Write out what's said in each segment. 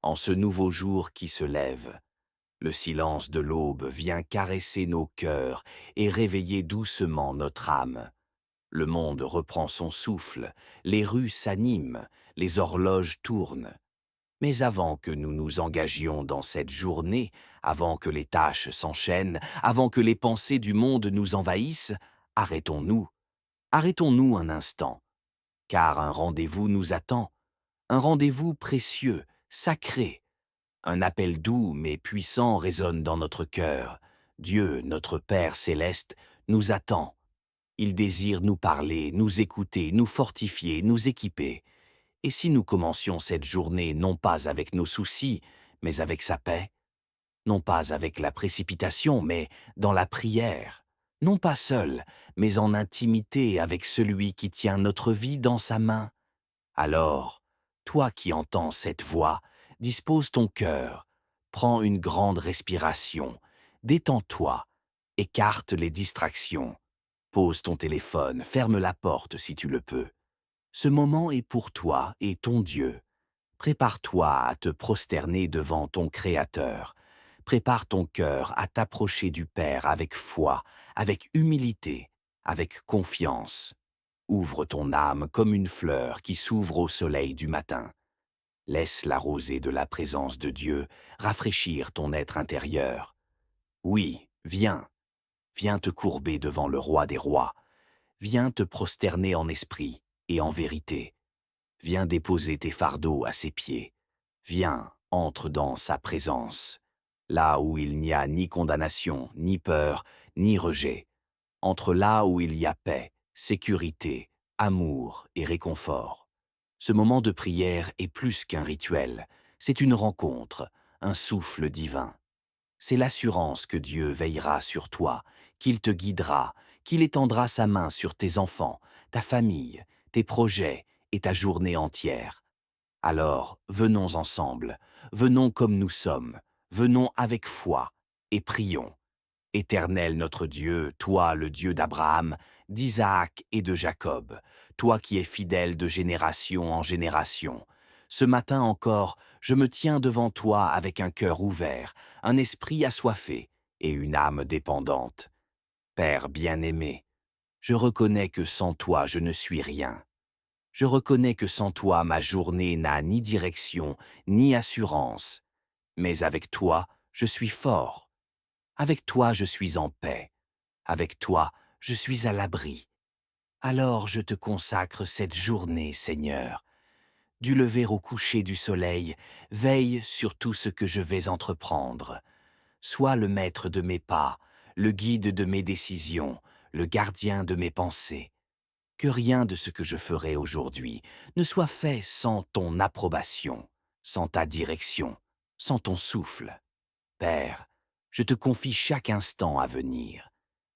En ce nouveau jour qui se lève, le silence de l'aube vient caresser nos cœurs et réveiller doucement notre âme. Le monde reprend son souffle, les rues s'animent, les horloges tournent. Mais avant que nous nous engagions dans cette journée, avant que les tâches s'enchaînent, avant que les pensées du monde nous envahissent, arrêtons-nous. Arrêtons-nous un instant, car un rendez-vous nous attend, un rendez-vous précieux, sacré. Un appel doux mais puissant résonne dans notre cœur. Dieu, notre Père céleste, nous attend. Il désire nous parler, nous écouter, nous fortifier, nous équiper. Et si nous commencions cette journée non pas avec nos soucis, mais avec sa paix, non pas avec la précipitation, mais dans la prière, non pas seul, mais en intimité avec celui qui tient notre vie dans sa main, alors, toi qui entends cette voix, dispose ton cœur, prends une grande respiration, détends-toi, écarte les distractions, pose ton téléphone, ferme la porte si tu le peux. Ce moment est pour toi et ton Dieu. Prépare-toi à te prosterner devant ton Créateur. Prépare ton cœur à t'approcher du Père avec foi, avec humilité, avec confiance. Ouvre ton âme comme une fleur qui s'ouvre au soleil du matin. Laisse la rosée de la présence de Dieu rafraîchir ton être intérieur. Oui, viens te courber devant le roi des rois. Viens te prosterner en esprit et en vérité. Viens déposer tes fardeaux à ses pieds. Viens, entre dans sa présence, là où il n'y a ni condamnation, ni peur, ni rejet. Entre là où il y a paix, sécurité, amour et réconfort. Ce moment de prière est plus qu'un rituel, c'est une rencontre, un souffle divin. C'est l'assurance que Dieu veillera sur toi, qu'il te guidera, qu'il étendra sa main sur tes enfants, ta famille, tes projets et ta journée entière. Alors, venons ensemble, venons comme nous sommes, venons avec foi et prions. Éternel notre Dieu, toi le Dieu d'Abraham, d'Isaac et de Jacob, toi qui es fidèle de génération en génération, ce matin encore, je me tiens devant toi avec un cœur ouvert, un esprit assoiffé et une âme dépendante. Père bien-aimé, je reconnais que sans toi je ne suis rien. Je reconnais que sans toi ma journée n'a ni direction, ni assurance. Mais avec toi, je suis fort. Avec toi, je suis en paix. Avec toi, je suis à l'abri. Alors je te consacre cette journée, Seigneur. Du lever au coucher du soleil, veille sur tout ce que je vais entreprendre. Sois le maître de mes pas, le guide de mes décisions, le gardien de mes pensées. Que rien de ce que je ferai aujourd'hui ne soit fait sans ton approbation, sans ta direction, sans ton souffle. Père, je te confie chaque instant à venir,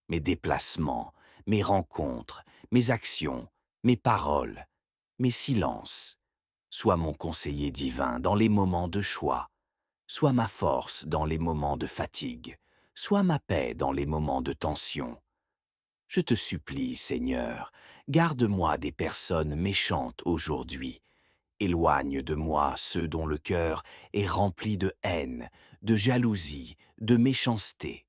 mes déplacements, mes rencontres, mes actions, mes paroles, mes silences. Sois mon conseiller divin dans les moments de choix, sois ma force dans les moments de fatigue, sois ma paix dans les moments de tension. Je te supplie, Seigneur, garde-moi des personnes méchantes aujourd'hui. Éloigne de moi ceux dont le cœur est rempli de haine, de jalousie, de méchanceté.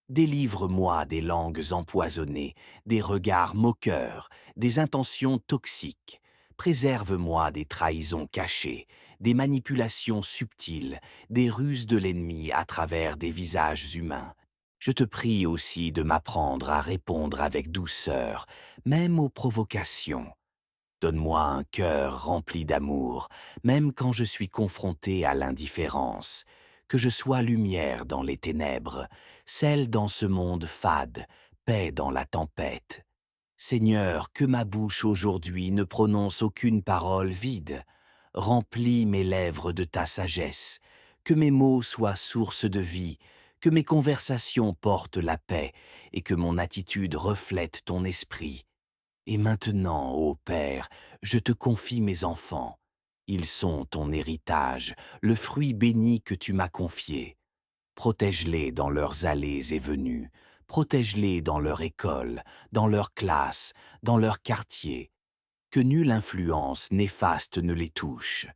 Délivre-moi des langues empoisonnées, des regards moqueurs, des intentions toxiques. Préserve-moi des trahisons cachées, des manipulations subtiles, des ruses de l'ennemi à travers des visages humains. Je te prie aussi de m'apprendre à répondre avec douceur, même aux provocations. Donne-moi un cœur rempli d'amour, même quand je suis confronté à l'indifférence. Que je sois lumière dans les ténèbres, celle dans ce monde fade, paix dans la tempête. Seigneur, que ma bouche aujourd'hui ne prononce aucune parole vide. Remplis mes lèvres de ta sagesse. Que mes mots soient source de vie, que mes conversations portent la paix et que mon attitude reflète ton esprit. Et maintenant, ô Père, je te confie mes enfants. Ils sont ton héritage, le fruit béni que tu m'as confié. Protège-les dans leurs allées et venues, protège-les dans leur école, dans leur classe, dans leur quartier. Que nulle influence néfaste ne les touche.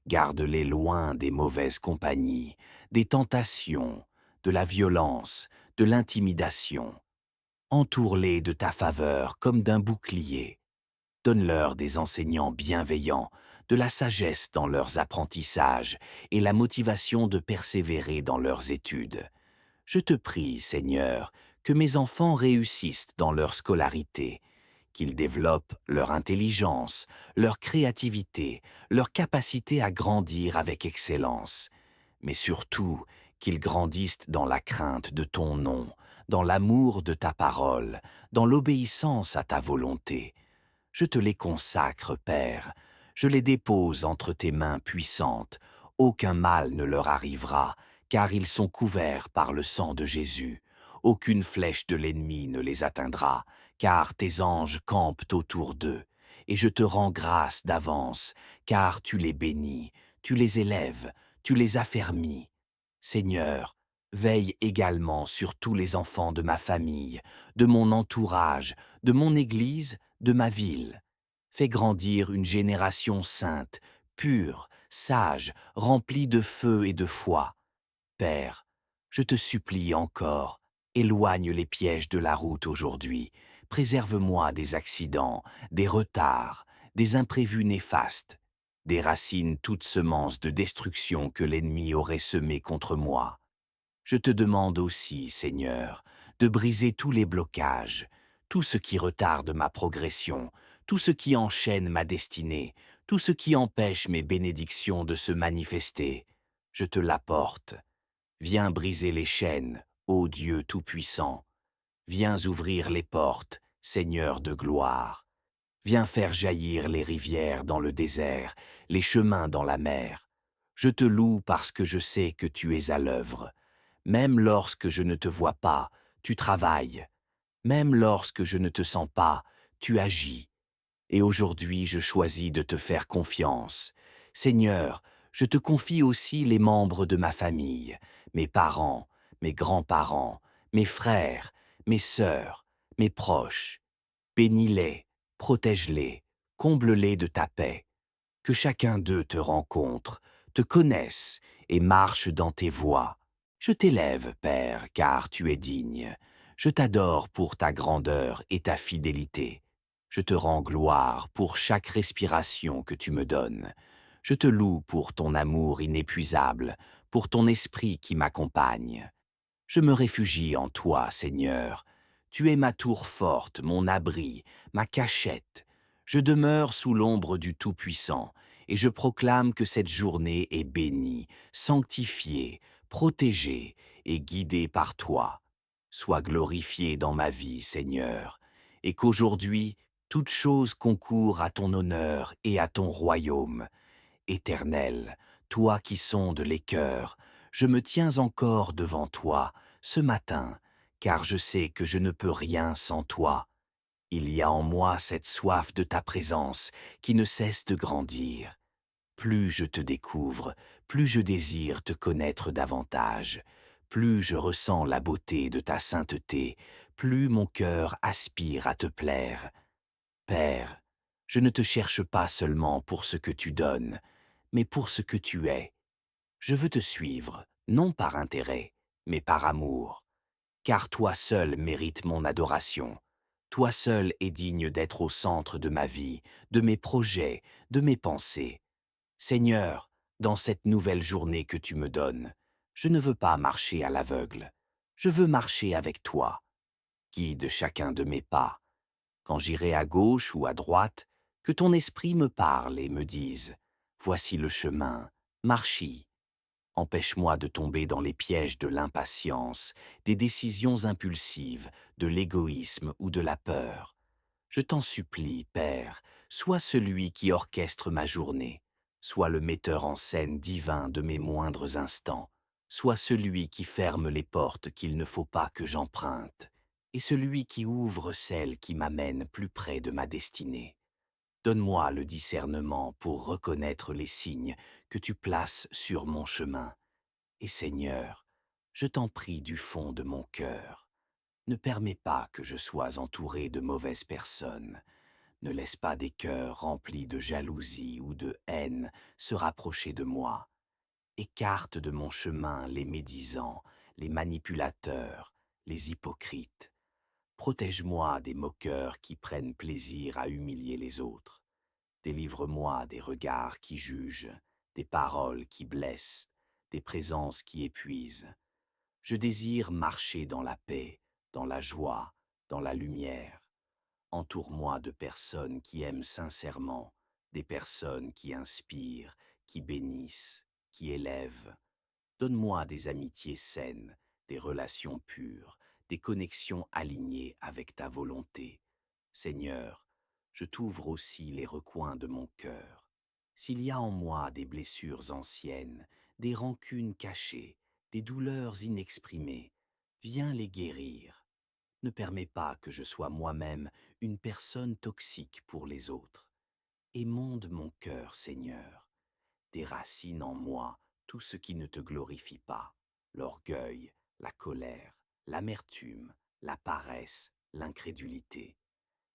Garde-les loin des mauvaises compagnies, des tentations, de la violence, de l'intimidation. Entoure-les de ta faveur comme d'un bouclier. Donne-leur des enseignants bienveillants, de la sagesse dans leurs apprentissages et la motivation de persévérer dans leurs études. Je te prie, Seigneur, que mes enfants réussissent dans leur scolarité, qu'ils développent leur intelligence, leur créativité, leur capacité à grandir avec excellence, mais surtout qu'ils grandissent dans la crainte de ton nom, dans l'amour de ta parole, dans l'obéissance à ta volonté. Je te les consacre, Père, je les dépose entre tes mains puissantes. Aucun mal ne leur arrivera, car ils sont couverts par le sang de Jésus. Aucune flèche de l'ennemi ne les atteindra, car tes anges campent autour d'eux. Et je te rends grâce d'avance, car tu les bénis, tu les élèves, tu les affermis. Seigneur, veille également sur tous les enfants de ma famille, de mon entourage, de mon Église, de ma ville. Fais grandir une génération sainte, pure, sage, remplie de feu et de foi. Père, je te supplie encore, éloigne les pièges de la route aujourd'hui, préserve-moi des accidents, des retards, des imprévus néfastes, déracine toute semence de destruction que l'ennemi aurait semée contre moi. Je te demande aussi, Seigneur, de briser tous les blocages, tout ce qui retarde ma progression, tout ce qui enchaîne ma destinée, tout ce qui empêche mes bénédictions de se manifester. Je te l'apporte. Viens briser les chaînes, ô Dieu Tout-Puissant. Viens ouvrir les portes, Seigneur de gloire. Viens faire jaillir les rivières dans le désert, les chemins dans la mer. Je te loue parce que je sais que tu es à l'œuvre. Même lorsque je ne te vois pas, tu travailles. Même lorsque je ne te sens pas, tu agis. Et aujourd'hui, je choisis de te faire confiance. Seigneur, je te confie aussi les membres de ma famille, mes parents, mes grands-parents, mes frères, mes sœurs, mes proches. Bénis-les, protège-les, comble-les de ta paix. Que chacun d'eux te rencontre, te connaisse et marche dans tes voies. Je t'élève, Père, car tu es digne. Je t'adore pour ta grandeur et ta fidélité. Je te rends gloire pour chaque respiration que tu me donnes. Je te loue pour ton amour inépuisable, pour ton esprit qui m'accompagne. Je me réfugie en toi, Seigneur. Tu es ma tour forte, mon abri, ma cachette. Je demeure sous l'ombre du Tout-Puissant, et je proclame que cette journée est bénie, sanctifiée, protégée et guidée par toi. Sois glorifié dans ma vie, Seigneur, et qu'aujourd'hui, toute chose concourt à ton honneur et à ton royaume. Éternel, toi qui sondes les cœurs, je me tiens encore devant toi, ce matin, car je sais que je ne peux rien sans toi. Il y a en moi cette soif de ta présence qui ne cesse de grandir. Plus je te découvre, plus je désire te connaître davantage. Plus je ressens la beauté de ta sainteté, plus mon cœur aspire à te plaire. Père, je ne te cherche pas seulement pour ce que tu donnes, mais pour ce que tu es. Je veux te suivre, non par intérêt, mais par amour, car toi seul mérites mon adoration. Toi seul es digne d'être au centre de ma vie, de mes projets, de mes pensées. Seigneur, dans cette nouvelle journée que tu me donnes, je ne veux pas marcher à l'aveugle. Je veux marcher avec toi. Guide chacun de mes pas. Quand j'irai à gauche ou à droite, que ton esprit me parle et me dise « Voici le chemin, marche-y ». Empêche-moi de tomber dans les pièges de l'impatience, des décisions impulsives, de l'égoïsme ou de la peur. Je t'en supplie, Père, sois celui qui orchestre ma journée, sois le metteur en scène divin de mes moindres instants, sois celui qui ferme les portes qu'il ne faut pas que j'emprunte, et celui qui ouvre celles qui m'amènent plus près de ma destinée. Donne-moi le discernement pour reconnaître les signes que tu places sur mon chemin. Et Seigneur, je t'en prie du fond de mon cœur, ne permets pas que je sois entouré de mauvaises personnes. Ne laisse pas des cœurs remplis de jalousie ou de haine se rapprocher de moi. Écarte de mon chemin les médisants, les manipulateurs, les hypocrites. Protège-moi des moqueurs qui prennent plaisir à humilier les autres. Délivre-moi des regards qui jugent, des paroles qui blessent, des présences qui épuisent. Je désire marcher dans la paix, dans la joie, dans la lumière. Entoure-moi de personnes qui aiment sincèrement, des personnes qui inspirent, qui bénissent, qui élèvent. Donne-moi des amitiés saines, des relations pures, des connexions alignées avec ta volonté. Seigneur, je t'ouvre aussi les recoins de mon cœur. S'il y a en moi des blessures anciennes, des rancunes cachées, des douleurs inexprimées, viens les guérir. Ne permets pas que je sois moi-même une personne toxique pour les autres. Émonde mon cœur, Seigneur. Déracine en moi tout ce qui ne te glorifie pas, l'orgueil, la colère, l'amertume, la paresse, l'incrédulité.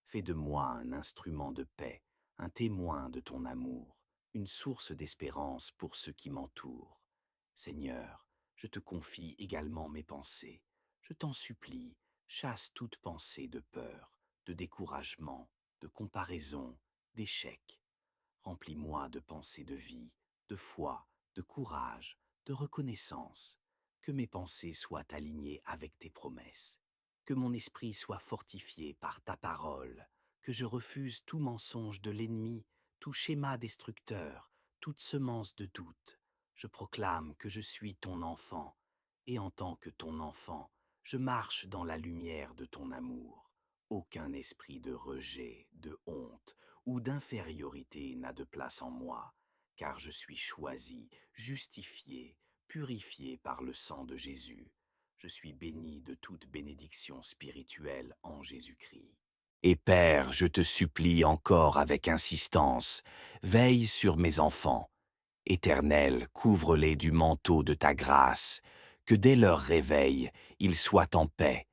Fais de moi un instrument de paix, un témoin de ton amour, une source d'espérance pour ceux qui m'entourent. Seigneur, je te confie également mes pensées. Je t'en supplie, chasse toute pensée de peur, de découragement, de comparaison, d'échec. Remplis-moi de pensées de vie, de foi, de courage, de reconnaissance. Que mes pensées soient alignées avec tes promesses. Que mon esprit soit fortifié par ta parole. Que je refuse tout mensonge de l'ennemi, tout schéma destructeur, toute semence de doute. Je proclame que je suis ton enfant, et en tant que ton enfant, je marche dans la lumière de ton amour. Aucun esprit de rejet, de honte, ou d'infériorité n'a de place en moi, car je suis choisi, justifié, purifié par le sang de Jésus. Je suis béni de toute bénédiction spirituelle en Jésus-Christ. Et Père, je te supplie encore avec insistance, veille sur mes enfants. Éternel, couvre-les du manteau de ta grâce, que dès leur réveil, ils soient en paix,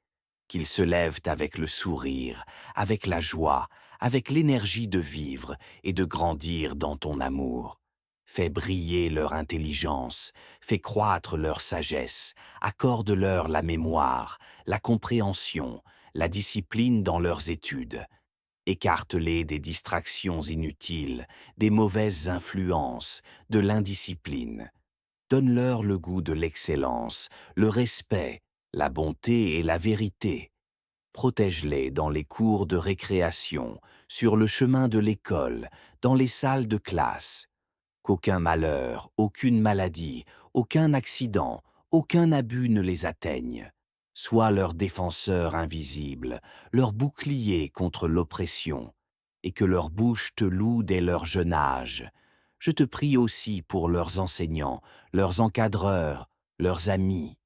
qu'ils se lèvent avec le sourire, avec la joie, avec l'énergie de vivre et de grandir dans ton amour. Fais briller leur intelligence, fais croître leur sagesse, accorde-leur la mémoire, la compréhension, la discipline dans leurs études. Écarte-les des distractions inutiles, des mauvaises influences, de l'indiscipline. Donne-leur le goût de l'excellence, le respect, la bonté et la vérité. Protège-les dans les cours de récréation, sur le chemin de l'école, dans les salles de classe. Qu'aucun malheur, aucune maladie, aucun accident, aucun abus ne les atteigne. Sois leur défenseur invisible, leur bouclier contre l'oppression, et que leur bouche te loue dès leur jeune âge. Je te prie aussi pour leurs enseignants, leurs encadreurs, leurs amis,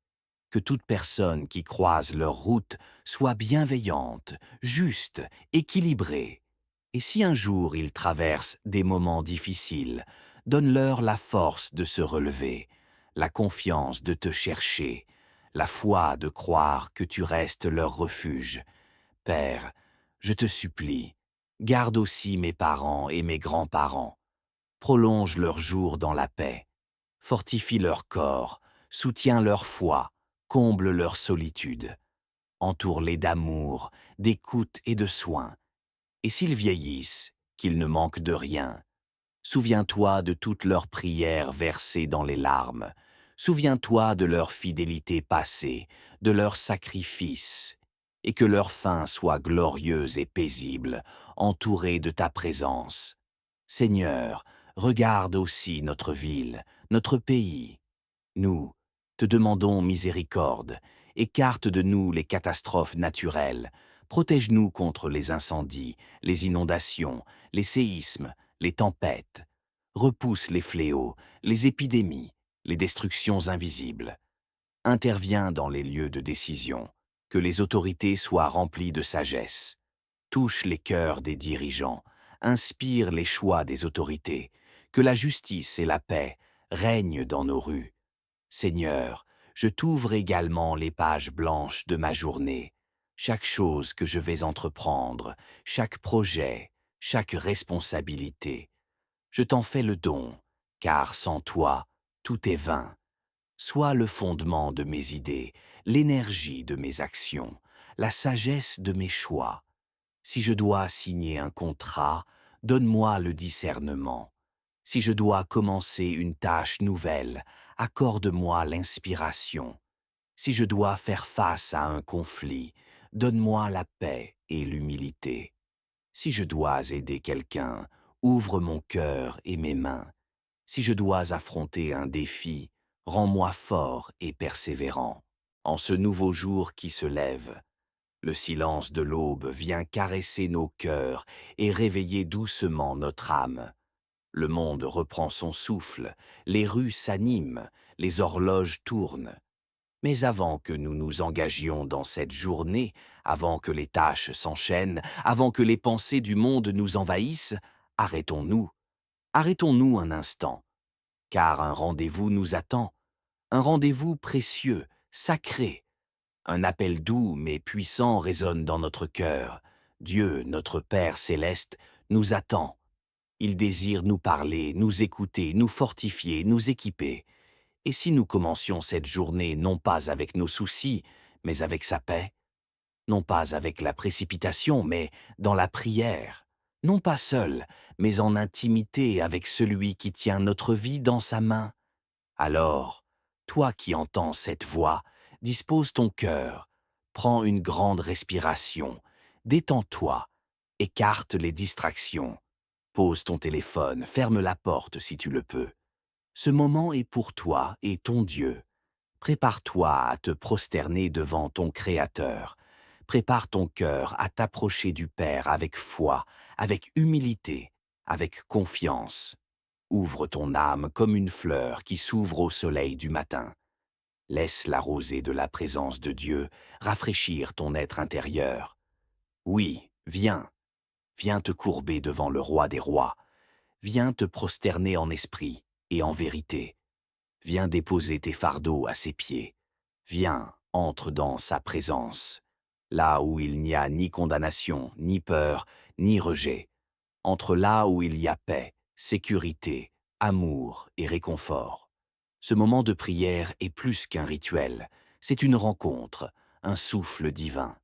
que toute personne qui croise leur route soit bienveillante, juste, équilibrée. Et si un jour ils traversent des moments difficiles, donne-leur la force de se relever, la confiance de te chercher, la foi de croire que tu restes leur refuge. Père, je te supplie, garde aussi mes parents et mes grands-parents. Prolonge leurs jours dans la paix. Fortifie leur corps, soutiens leur foi, comble leur solitude. Entoure-les d'amour, d'écoute et de soins. Et s'ils vieillissent, qu'ils ne manquent de rien. Souviens-toi de toutes leurs prières versées dans les larmes. Souviens-toi de leur fidélité passée, de leurs sacrifices, et que leur fin soit glorieuse et paisible, entourée de ta présence. Seigneur, regarde aussi notre ville, notre pays. Nous te demandons miséricorde, écarte de nous les catastrophes naturelles, protège-nous contre les incendies, les inondations, les séismes, les tempêtes. Repousse les fléaux, les épidémies, les destructions invisibles. Interviens dans les lieux de décision, que les autorités soient remplies de sagesse. Touche les cœurs des dirigeants, inspire les choix des autorités, que la justice et la paix règnent dans nos rues. Seigneur, je t'ouvre également les pages blanches de ma journée, chaque chose que je vais entreprendre, chaque projet, chaque responsabilité. Je t'en fais le don, car sans toi, tout est vain. Sois le fondement de mes idées, l'énergie de mes actions, la sagesse de mes choix. Si je dois signer un contrat, donne-moi le discernement. Si je dois commencer une tâche nouvelle, accorde-moi l'inspiration. Si je dois faire face à un conflit, donne-moi la paix et l'humilité. Si je dois aider quelqu'un, ouvre mon cœur et mes mains. Si je dois affronter un défi, rends-moi fort et persévérant. En ce nouveau jour qui se lève, le silence de l'aube vient caresser nos cœurs et réveiller doucement notre âme. Le monde reprend son souffle, les rues s'animent, les horloges tournent. Mais avant que nous nous engagions dans cette journée, avant que les tâches s'enchaînent, avant que les pensées du monde nous envahissent, arrêtons-nous. Arrêtons-nous un instant, car un rendez-vous nous attend, un rendez-vous précieux, sacré. Un appel doux mais puissant résonne dans notre cœur. Dieu, notre Père céleste, nous attend. Il désire nous parler, nous écouter, nous fortifier, nous équiper. Et si nous commencions cette journée non pas avec nos soucis, mais avec sa paix, non pas avec la précipitation, mais dans la prière, non pas seul, mais en intimité avec celui qui tient notre vie dans sa main, alors, toi qui entends cette voix, dispose ton cœur, prends une grande respiration, détends-toi, écarte les distractions, pose ton téléphone, ferme la porte si tu le peux. Ce moment est pour toi et ton Dieu. Prépare-toi à te prosterner devant ton Créateur. Prépare ton cœur à t'approcher du Père avec foi, avec humilité, avec confiance. Ouvre ton âme comme une fleur qui s'ouvre au soleil du matin. Laisse la rosée de la présence de Dieu rafraîchir ton être intérieur. Oui, viens te courber devant le roi des rois. Viens te prosterner en esprit et en vérité. Viens déposer tes fardeaux à ses pieds. Viens, entre dans sa présence, là où il n'y a ni condamnation, ni peur, ni rejet. Entre là où il y a paix, sécurité, amour et réconfort. Ce moment de prière est plus qu'un rituel, c'est une rencontre, un souffle divin.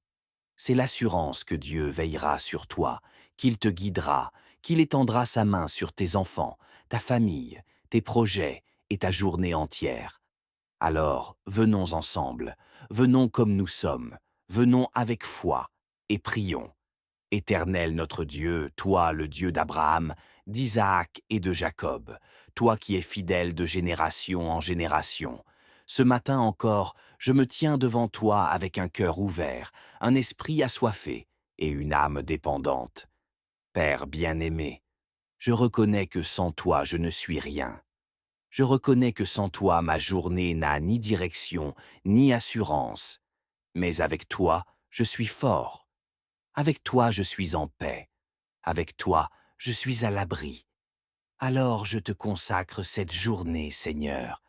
C'est l'assurance que Dieu veillera sur toi, qu'il te guidera, qu'il étendra sa main sur tes enfants, ta famille, tes projets et ta journée entière. Alors, venons ensemble, venons comme nous sommes, venons avec foi et prions. Éternel notre Dieu, toi le Dieu d'Abraham, d'Isaac et de Jacob, toi qui es fidèle de génération en génération, ce matin encore, je me tiens devant toi avec un cœur ouvert, un esprit assoiffé et une âme dépendante. Père bien-aimé, je reconnais que sans toi je ne suis rien. Je reconnais que sans toi ma journée n'a ni direction, ni assurance. Mais avec toi, je suis fort. Avec toi, je suis en paix. Avec toi, je suis à l'abri. Alors je te consacre cette journée, Seigneur.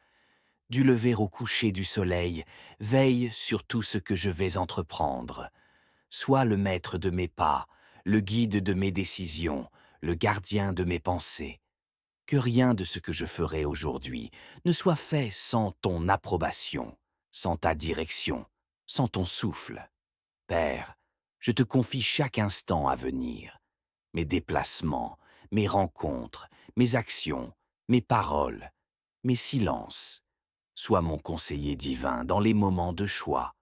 Du lever au coucher du soleil, veille sur tout ce que je vais entreprendre. Sois le maître de mes pas, le guide de mes décisions, le gardien de mes pensées. Que rien de ce que je ferai aujourd'hui ne soit fait sans ton approbation, sans ta direction, sans ton souffle. Père, je te confie chaque instant à venir, mes déplacements, mes rencontres, mes actions, mes paroles, mes silences. Sois mon conseiller divin dans les moments de choix.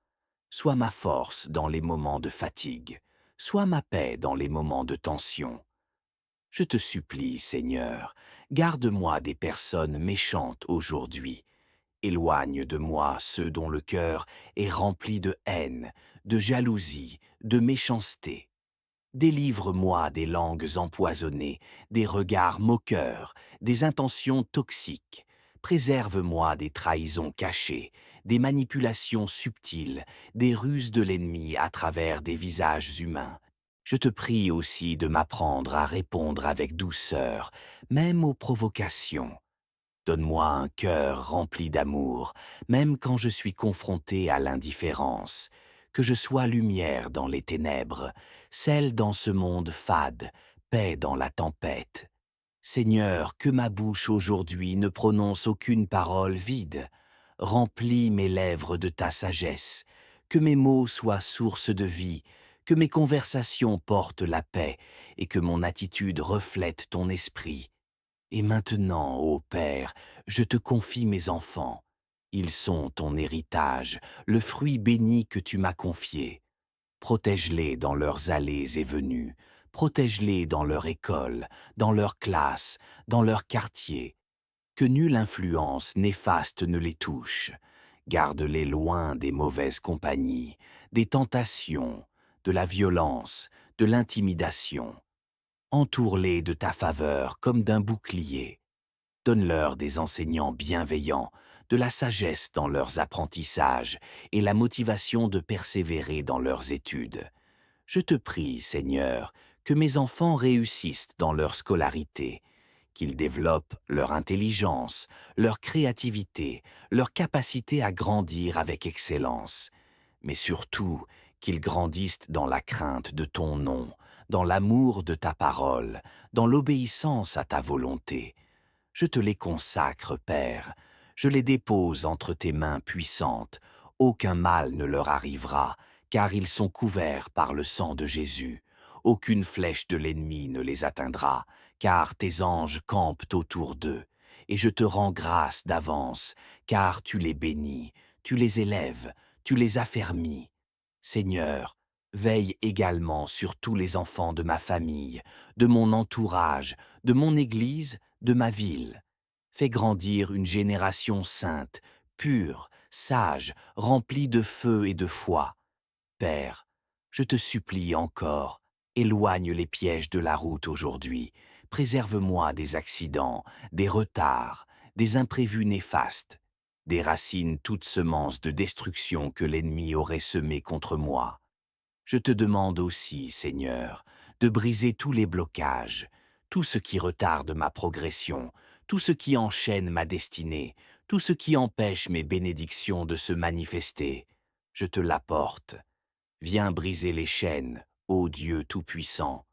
Sois ma force dans les moments de fatigue. Sois ma paix dans les moments de tension. Je te supplie, Seigneur, garde-moi des personnes méchantes aujourd'hui. Éloigne de moi ceux dont le cœur est rempli de haine, de jalousie, de méchanceté. Délivre-moi des langues empoisonnées, des regards moqueurs, des intentions toxiques. Préserve-moi des trahisons cachées, des manipulations subtiles, des ruses de l'ennemi à travers des visages humains. Je te prie aussi de m'apprendre à répondre avec douceur, même aux provocations. Donne-moi un cœur rempli d'amour, même quand je suis confronté à l'indifférence. Que je sois lumière dans les ténèbres, celle dans ce monde fade, paix dans la tempête. Seigneur, que ma bouche aujourd'hui ne prononce aucune parole vide. Remplis mes lèvres de ta sagesse, que mes mots soient source de vie, que mes conversations portent la paix et que mon attitude reflète ton esprit. Et maintenant, ô Père, je te confie mes enfants. Ils sont ton héritage, le fruit béni que tu m'as confié. Protège-les dans leurs allées et venues, protège-les dans leur école, dans leur classe, dans leur quartier. Que nulle influence néfaste ne les touche. Garde-les loin des mauvaises compagnies, des tentations, de la violence, de l'intimidation. Entoure-les de ta faveur comme d'un bouclier. Donne-leur des enseignants bienveillants, de la sagesse dans leurs apprentissages et la motivation de persévérer dans leurs études. Je te prie, Seigneur, que mes enfants réussissent dans leur scolarité, qu'ils développent leur intelligence, leur créativité, leur capacité à grandir avec excellence, mais surtout qu'ils grandissent dans la crainte de ton nom, dans l'amour de ta parole, dans l'obéissance à ta volonté. Je te les consacre, Père, je les dépose entre tes mains puissantes. Aucun mal ne leur arrivera, car ils sont couverts par le sang de Jésus. Aucune flèche de l'ennemi ne les atteindra, car tes anges campent autour d'eux. Et je te rends grâce d'avance, car tu les bénis, tu les élèves, tu les affermis. Seigneur, veille également sur tous les enfants de ma famille, de mon entourage, de mon Église, de ma ville. Fais grandir une génération sainte, pure, sage, remplie de feu et de foi. Père, je te supplie encore, éloigne les pièges de la route aujourd'hui, préserve-moi des accidents, des retards, des imprévus néfastes, des racines toutes semences de destruction que l'ennemi aurait semées contre moi. Je te demande aussi, Seigneur, de briser tous les blocages, tout ce qui retarde ma progression, tout ce qui enchaîne ma destinée, tout ce qui empêche mes bénédictions de se manifester. Je te l'apporte. Viens briser les chaînes, ô Dieu Tout-Puissant.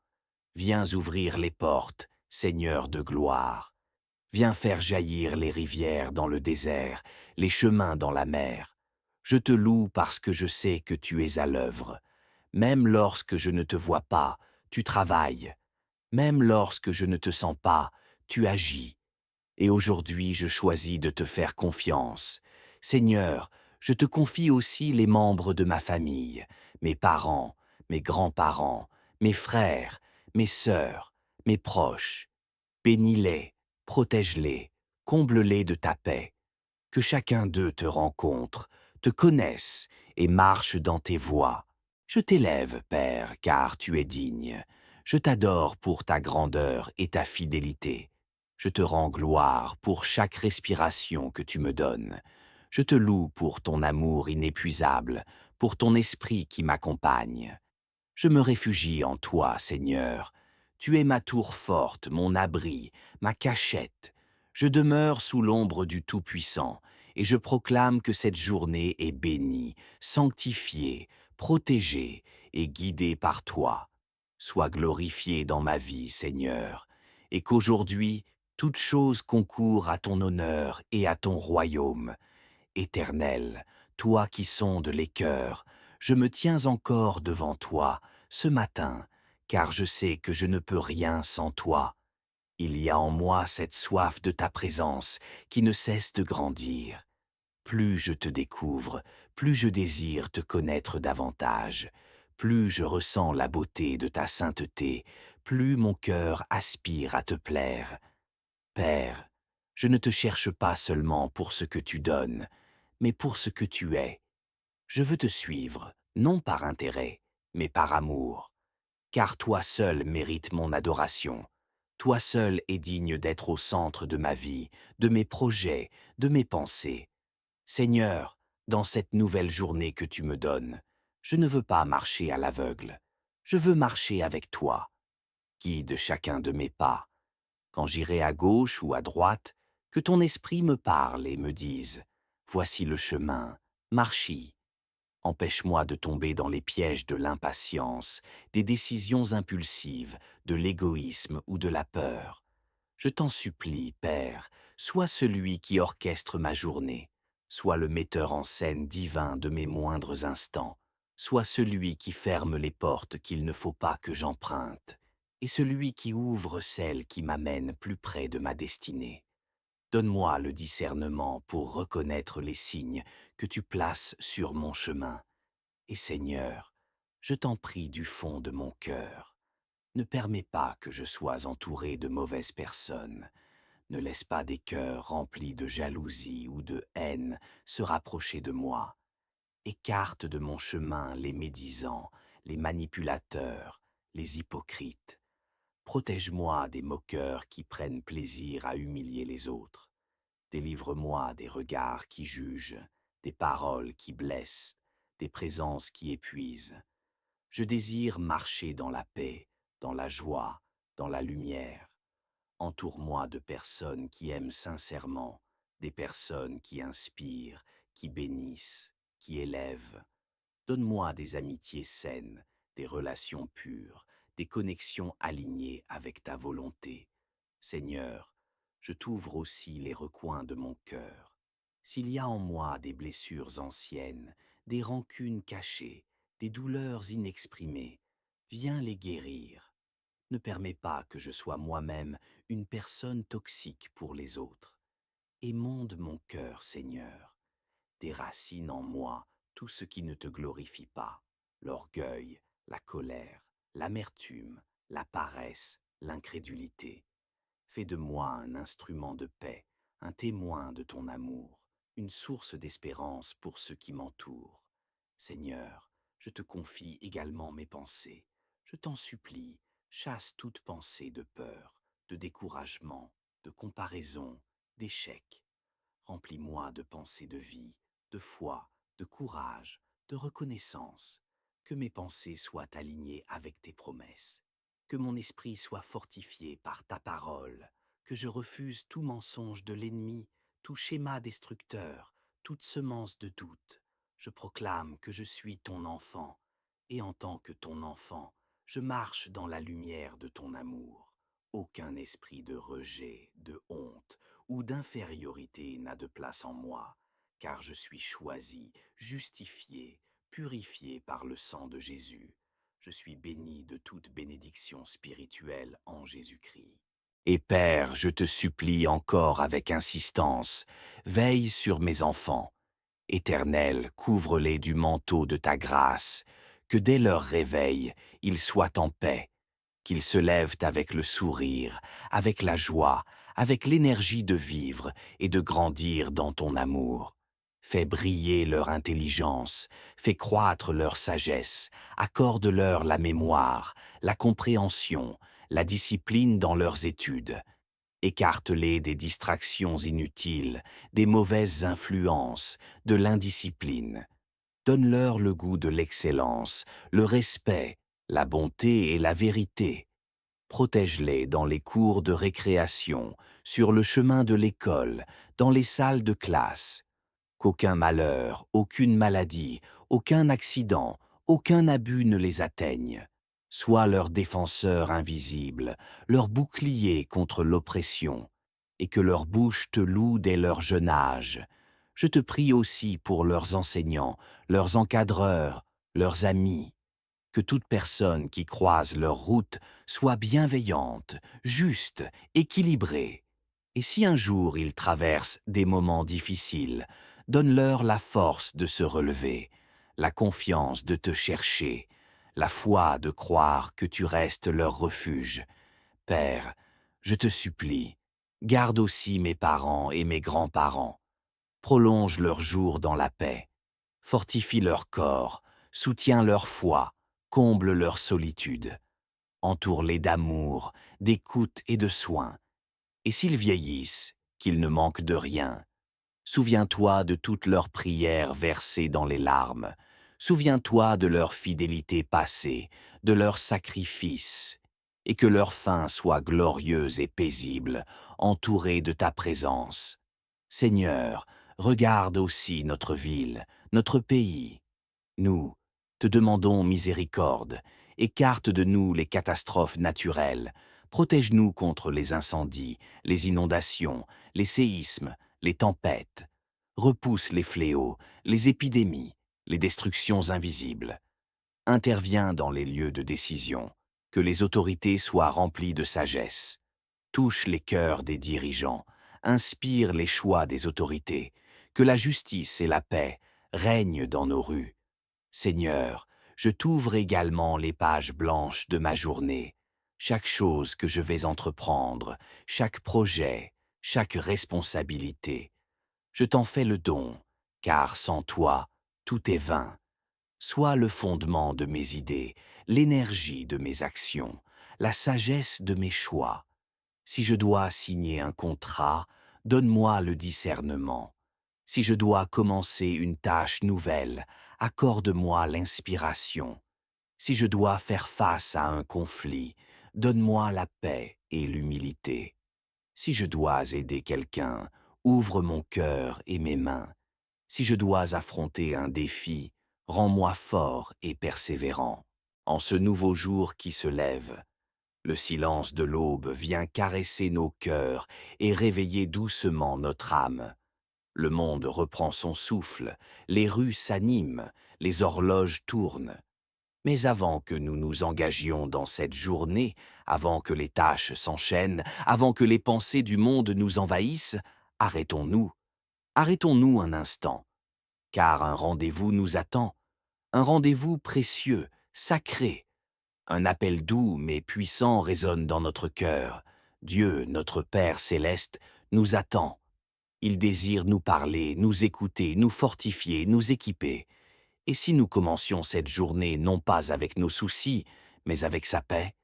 Viens ouvrir les portes, Seigneur de gloire. Viens faire jaillir les rivières dans le désert, les chemins dans la mer. Je te loue parce que je sais que tu es à l'œuvre. Même lorsque je ne te vois pas, tu travailles. Même lorsque je ne te sens pas, tu agis. Et aujourd'hui, je choisis de te faire confiance. Seigneur, je te confie aussi les membres de ma famille, mes parents, mes grands-parents, mes frères, mes sœurs, mes proches. Bénis-les, protège-les, comble-les de ta paix. Que chacun d'eux te rencontre, te connaisse et marche dans tes voies. Je t'élève, Père, car tu es digne. Je t'adore pour ta grandeur et ta fidélité. Je te rends gloire pour chaque respiration que tu me donnes. Je te loue pour ton amour inépuisable, pour ton esprit qui m'accompagne. Je me réfugie en toi, Seigneur. Tu es ma tour forte, mon abri, ma cachette. Je demeure sous l'ombre du Tout-Puissant, et je proclame que cette journée est bénie, sanctifiée, protégée et guidée par toi. Sois glorifié dans ma vie, Seigneur, et qu'aujourd'hui, toute chose concourt à ton honneur et à ton royaume. Éternel, toi qui sondes les cœurs, je me tiens encore devant toi, ce matin, car je sais que je ne peux rien sans toi. Il y a en moi cette soif de ta présence qui ne cesse de grandir. Plus je te découvre, plus je désire te connaître davantage. Plus je ressens la beauté de ta sainteté, plus mon cœur aspire à te plaire. Père, je ne te cherche pas seulement pour ce que tu donnes, mais pour ce que tu es. Je veux te suivre, non par intérêt, mais par amour, car toi seul mérites mon adoration. Toi seul es digne d'être au centre de ma vie, de mes projets, de mes pensées. Seigneur, dans cette nouvelle journée que tu me donnes, je ne veux pas marcher à l'aveugle. Je veux marcher avec toi. Guide chacun de mes pas. Quand j'irai à gauche ou à droite, que ton esprit me parle et me dise « Voici le chemin, marche-y ». Empêche-moi de tomber dans les pièges de l'impatience, des décisions impulsives, de l'égoïsme ou de la peur. Je t'en supplie, Père, sois celui qui orchestre ma journée, sois le metteur en scène divin de mes moindres instants, sois celui qui ferme les portes qu'il ne faut pas que j'emprunte, et celui qui ouvre celles qui m'amènent plus près de ma destinée. Donne-moi le discernement pour reconnaître les signes que tu places sur mon chemin. Et Seigneur, je t'en prie du fond de mon cœur, ne permets pas que je sois entouré de mauvaises personnes. Ne laisse pas des cœurs remplis de jalousie ou de haine se rapprocher de moi. Écarte de mon chemin les médisants, les manipulateurs, les hypocrites. Protège-moi des moqueurs qui prennent plaisir à humilier les autres. Délivre-moi des regards qui jugent, des paroles qui blessent, des présences qui épuisent. Je désire marcher dans la paix, dans la joie, dans la lumière. Entoure-moi de personnes qui aiment sincèrement, des personnes qui inspirent, qui bénissent, qui élèvent. Donne-moi des amitiés saines, des relations pures, des connexions alignées avec ta volonté. Seigneur, je t'ouvre aussi les recoins de mon cœur. S'il y a en moi des blessures anciennes, des rancunes cachées, des douleurs inexprimées, viens les guérir. Ne permets pas que je sois moi-même une personne toxique pour les autres. Émonde mon cœur, Seigneur. Déracine en moi tout ce qui ne te glorifie pas, l'orgueil, la colère, l'amertume, la paresse, l'incrédulité. Fais de moi un instrument de paix, un témoin de ton amour, une source d'espérance pour ceux qui m'entourent. Seigneur, je te confie également mes pensées. Je t'en supplie, chasse toute pensée de peur, de découragement, de comparaison, d'échec. Remplis-moi de pensées de vie, de foi, de courage, de reconnaissance. Que mes pensées soient alignées avec tes promesses. Que mon esprit soit fortifié par ta parole. Que je refuse tout mensonge de l'ennemi, tout schéma destructeur, toute semence de doute. Je proclame que je suis ton enfant, et en tant que ton enfant, je marche dans la lumière de ton amour. Aucun esprit de rejet, de honte ou d'infériorité n'a de place en moi, car je suis choisi, justifié, purifié par le sang de Jésus. Je suis béni de toute bénédiction spirituelle en Jésus-Christ. Et Père, je te supplie encore avec insistance, veille sur mes enfants. Éternel, couvre-les du manteau de ta grâce, que dès leur réveil, ils soient en paix, qu'ils se lèvent avec le sourire, avec la joie, avec l'énergie de vivre et de grandir dans ton amour. Fais briller leur intelligence, fais croître leur sagesse, accorde-leur la mémoire, la compréhension, la discipline dans leurs études. Écarte-les des distractions inutiles, des mauvaises influences, de l'indiscipline. Donne-leur le goût de l'excellence, le respect, la bonté et la vérité. Protège-les dans les cours de récréation, sur le chemin de l'école, dans les salles de classe. Qu'aucun malheur, aucune maladie, aucun accident, aucun abus ne les atteigne. Sois leur défenseur invisible, leur bouclier contre l'oppression, et que leur bouche te loue dès leur jeune âge. Je te prie aussi pour leurs enseignants, leurs encadreurs, leurs amis, que toute personne qui croise leur route soit bienveillante, juste, équilibrée. Et si un jour ils traversent des moments difficiles, donne-leur la force de se relever, la confiance de te chercher, la foi de croire que tu restes leur refuge. Père, je te supplie, garde aussi mes parents et mes grands-parents. Prolonge leurs jours dans la paix. Fortifie leur corps, soutiens leur foi, comble leur solitude. Entoure-les d'amour, d'écoute et de soins. Et s'ils vieillissent, qu'ils ne manquent de rien. Souviens-toi de toutes leurs prières versées dans les larmes. Souviens-toi de leur fidélité passée, de leurs sacrifices, et que leur fin soit glorieuse et paisible, entourée de ta présence. Seigneur, regarde aussi notre ville, notre pays. Nous te demandons miséricorde, écarte de nous les catastrophes naturelles, protège-nous contre les incendies, les inondations, les séismes, les tempêtes, repousse les fléaux, les épidémies, les destructions invisibles. Interviens dans les lieux de décision, que les autorités soient remplies de sagesse. Touche les cœurs des dirigeants, inspire les choix des autorités, que la justice et la paix règnent dans nos rues. Seigneur, je t'ouvre également les pages blanches de ma journée, chaque chose que je vais entreprendre, chaque projet, chaque responsabilité. Je t'en fais le don, car sans toi, tout est vain. Sois le fondement de mes idées, l'énergie de mes actions, la sagesse de mes choix. Si je dois signer un contrat, donne-moi le discernement. Si je dois commencer une tâche nouvelle, accorde-moi l'inspiration. Si je dois faire face à un conflit, donne-moi la paix et l'humilité. Si je dois aider quelqu'un, ouvre mon cœur et mes mains. Si je dois affronter un défi, rends-moi fort et persévérant. En ce nouveau jour qui se lève, le silence de l'aube vient caresser nos cœurs et réveiller doucement notre âme. Le monde reprend son souffle, les rues s'animent, les horloges tournent. Mais avant que nous nous engagions dans cette journée, avant que les tâches s'enchaînent, avant que les pensées du monde nous envahissent, arrêtons-nous. Arrêtons-nous un instant, car un rendez-vous nous attend, un rendez-vous précieux, sacré. Un appel doux mais puissant résonne dans notre cœur. Dieu, notre Père céleste, nous attend. Il désire nous parler, nous écouter, nous fortifier, nous équiper. Et si nous commencions cette journée non pas avec nos soucis, mais avec sa paix,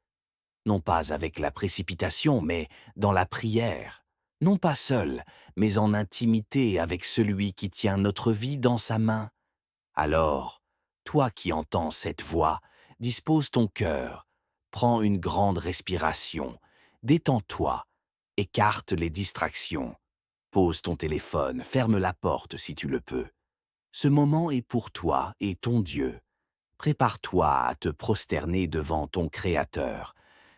non pas avec la précipitation, mais dans la prière, non pas seul, mais en intimité avec celui qui tient notre vie dans sa main, alors, toi qui entends cette voix, dispose ton cœur, prends une grande respiration, détends-toi, écarte les distractions, pose ton téléphone, ferme la porte si tu le peux. Ce moment est pour toi et ton Dieu. Prépare-toi à te prosterner devant ton Créateur.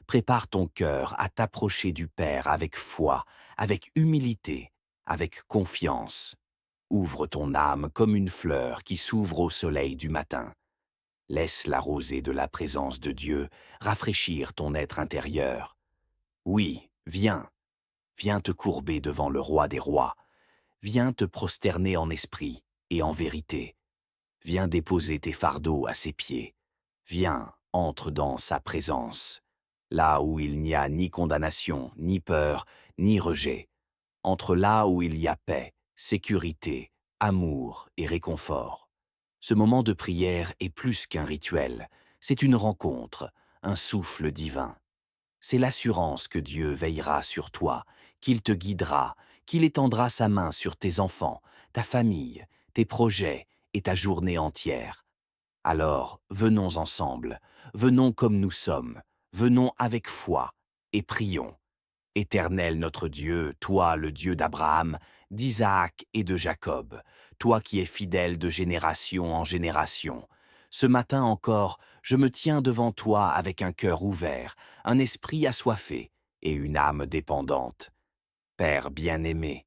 Prépare ton cœur à t'approcher du Père avec foi, avec humilité, avec confiance. Ouvre ton âme comme une fleur qui s'ouvre au soleil du matin. Laisse la rosée de la présence de Dieu rafraîchir ton être intérieur. Oui, viens te courber devant le roi des rois. Viens te prosterner en esprit et en vérité. Viens déposer tes fardeaux à ses pieds. Viens, entre dans sa présence, là où il n'y a ni condamnation, ni peur, ni rejet. Entre là où il y a paix, sécurité, amour et réconfort. Ce moment de prière est plus qu'un rituel, c'est une rencontre, un souffle divin. C'est l'assurance que Dieu veillera sur toi, qu'il te guidera, qu'il étendra sa main sur tes enfants, ta famille, tes projets et ta journée entière. Alors, venons ensemble, venons comme nous sommes, venons avec foi et prions. Éternel notre Dieu, toi le Dieu d'Abraham, d'Isaac et de Jacob, toi qui es fidèle de génération en génération, ce matin encore, je me tiens devant toi avec un cœur ouvert, un esprit assoiffé et une âme dépendante. Père bien-aimé,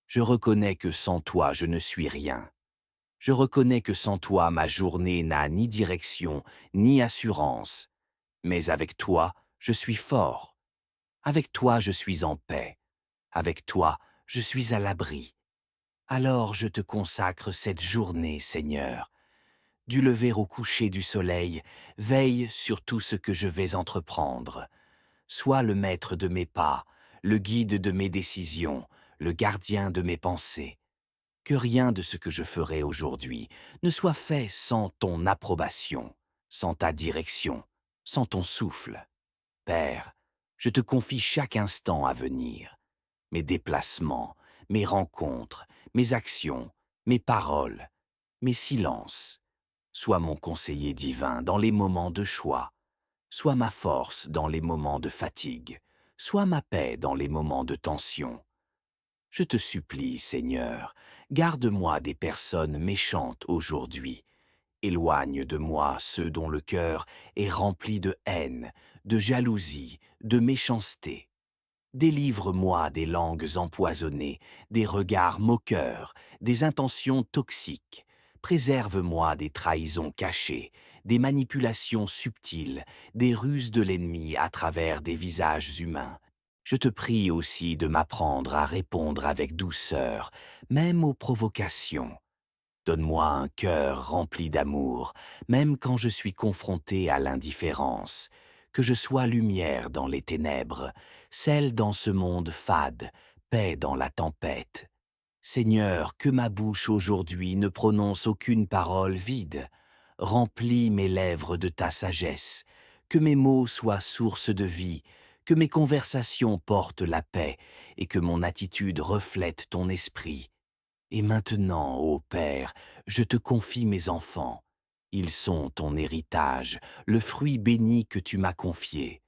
je reconnais que sans toi je ne suis rien. Je reconnais que sans toi ma journée n'a ni direction, ni assurance. Mais avec toi, je suis fort. Avec toi, je suis en paix. Avec toi, je suis à l'abri. Alors je te consacre cette journée, Seigneur. Du lever au coucher du soleil, veille sur tout ce que je vais entreprendre. Sois le maître de mes pas, le guide de mes décisions, le gardien de mes pensées. Que rien de ce que je ferai aujourd'hui ne soit fait sans ton approbation, sans ta direction, sans ton souffle. Père, je te confie chaque instant à venir, mes déplacements, mes rencontres, mes actions, mes paroles, mes silences. Sois mon conseiller divin dans les moments de choix. Sois ma force dans les moments de fatigue. Sois ma paix dans les moments de tension. Je te supplie, Seigneur, garde-moi des personnes méchantes aujourd'hui. Éloigne de moi ceux dont le cœur est rempli de haine, de jalousie, de méchanceté. Délivre-moi des langues empoisonnées, des regards moqueurs, des intentions toxiques. Préserve-moi des trahisons cachées, des manipulations subtiles, des ruses de l'ennemi à travers des visages humains. Je te prie aussi de m'apprendre à répondre avec douceur, même aux provocations. Donne-moi un cœur rempli d'amour, même quand je suis confronté à l'indifférence. Que je sois lumière dans les ténèbres, celle dans ce monde fade, paix dans la tempête. Seigneur, que ma bouche aujourd'hui ne prononce aucune parole vide. Remplis mes lèvres de ta sagesse, que mes mots soient source de vie, que mes conversations portent la paix et que mon attitude reflète ton esprit. Et maintenant, ô Père, je te confie mes enfants. Ils sont ton héritage, le fruit béni que tu m'as confié.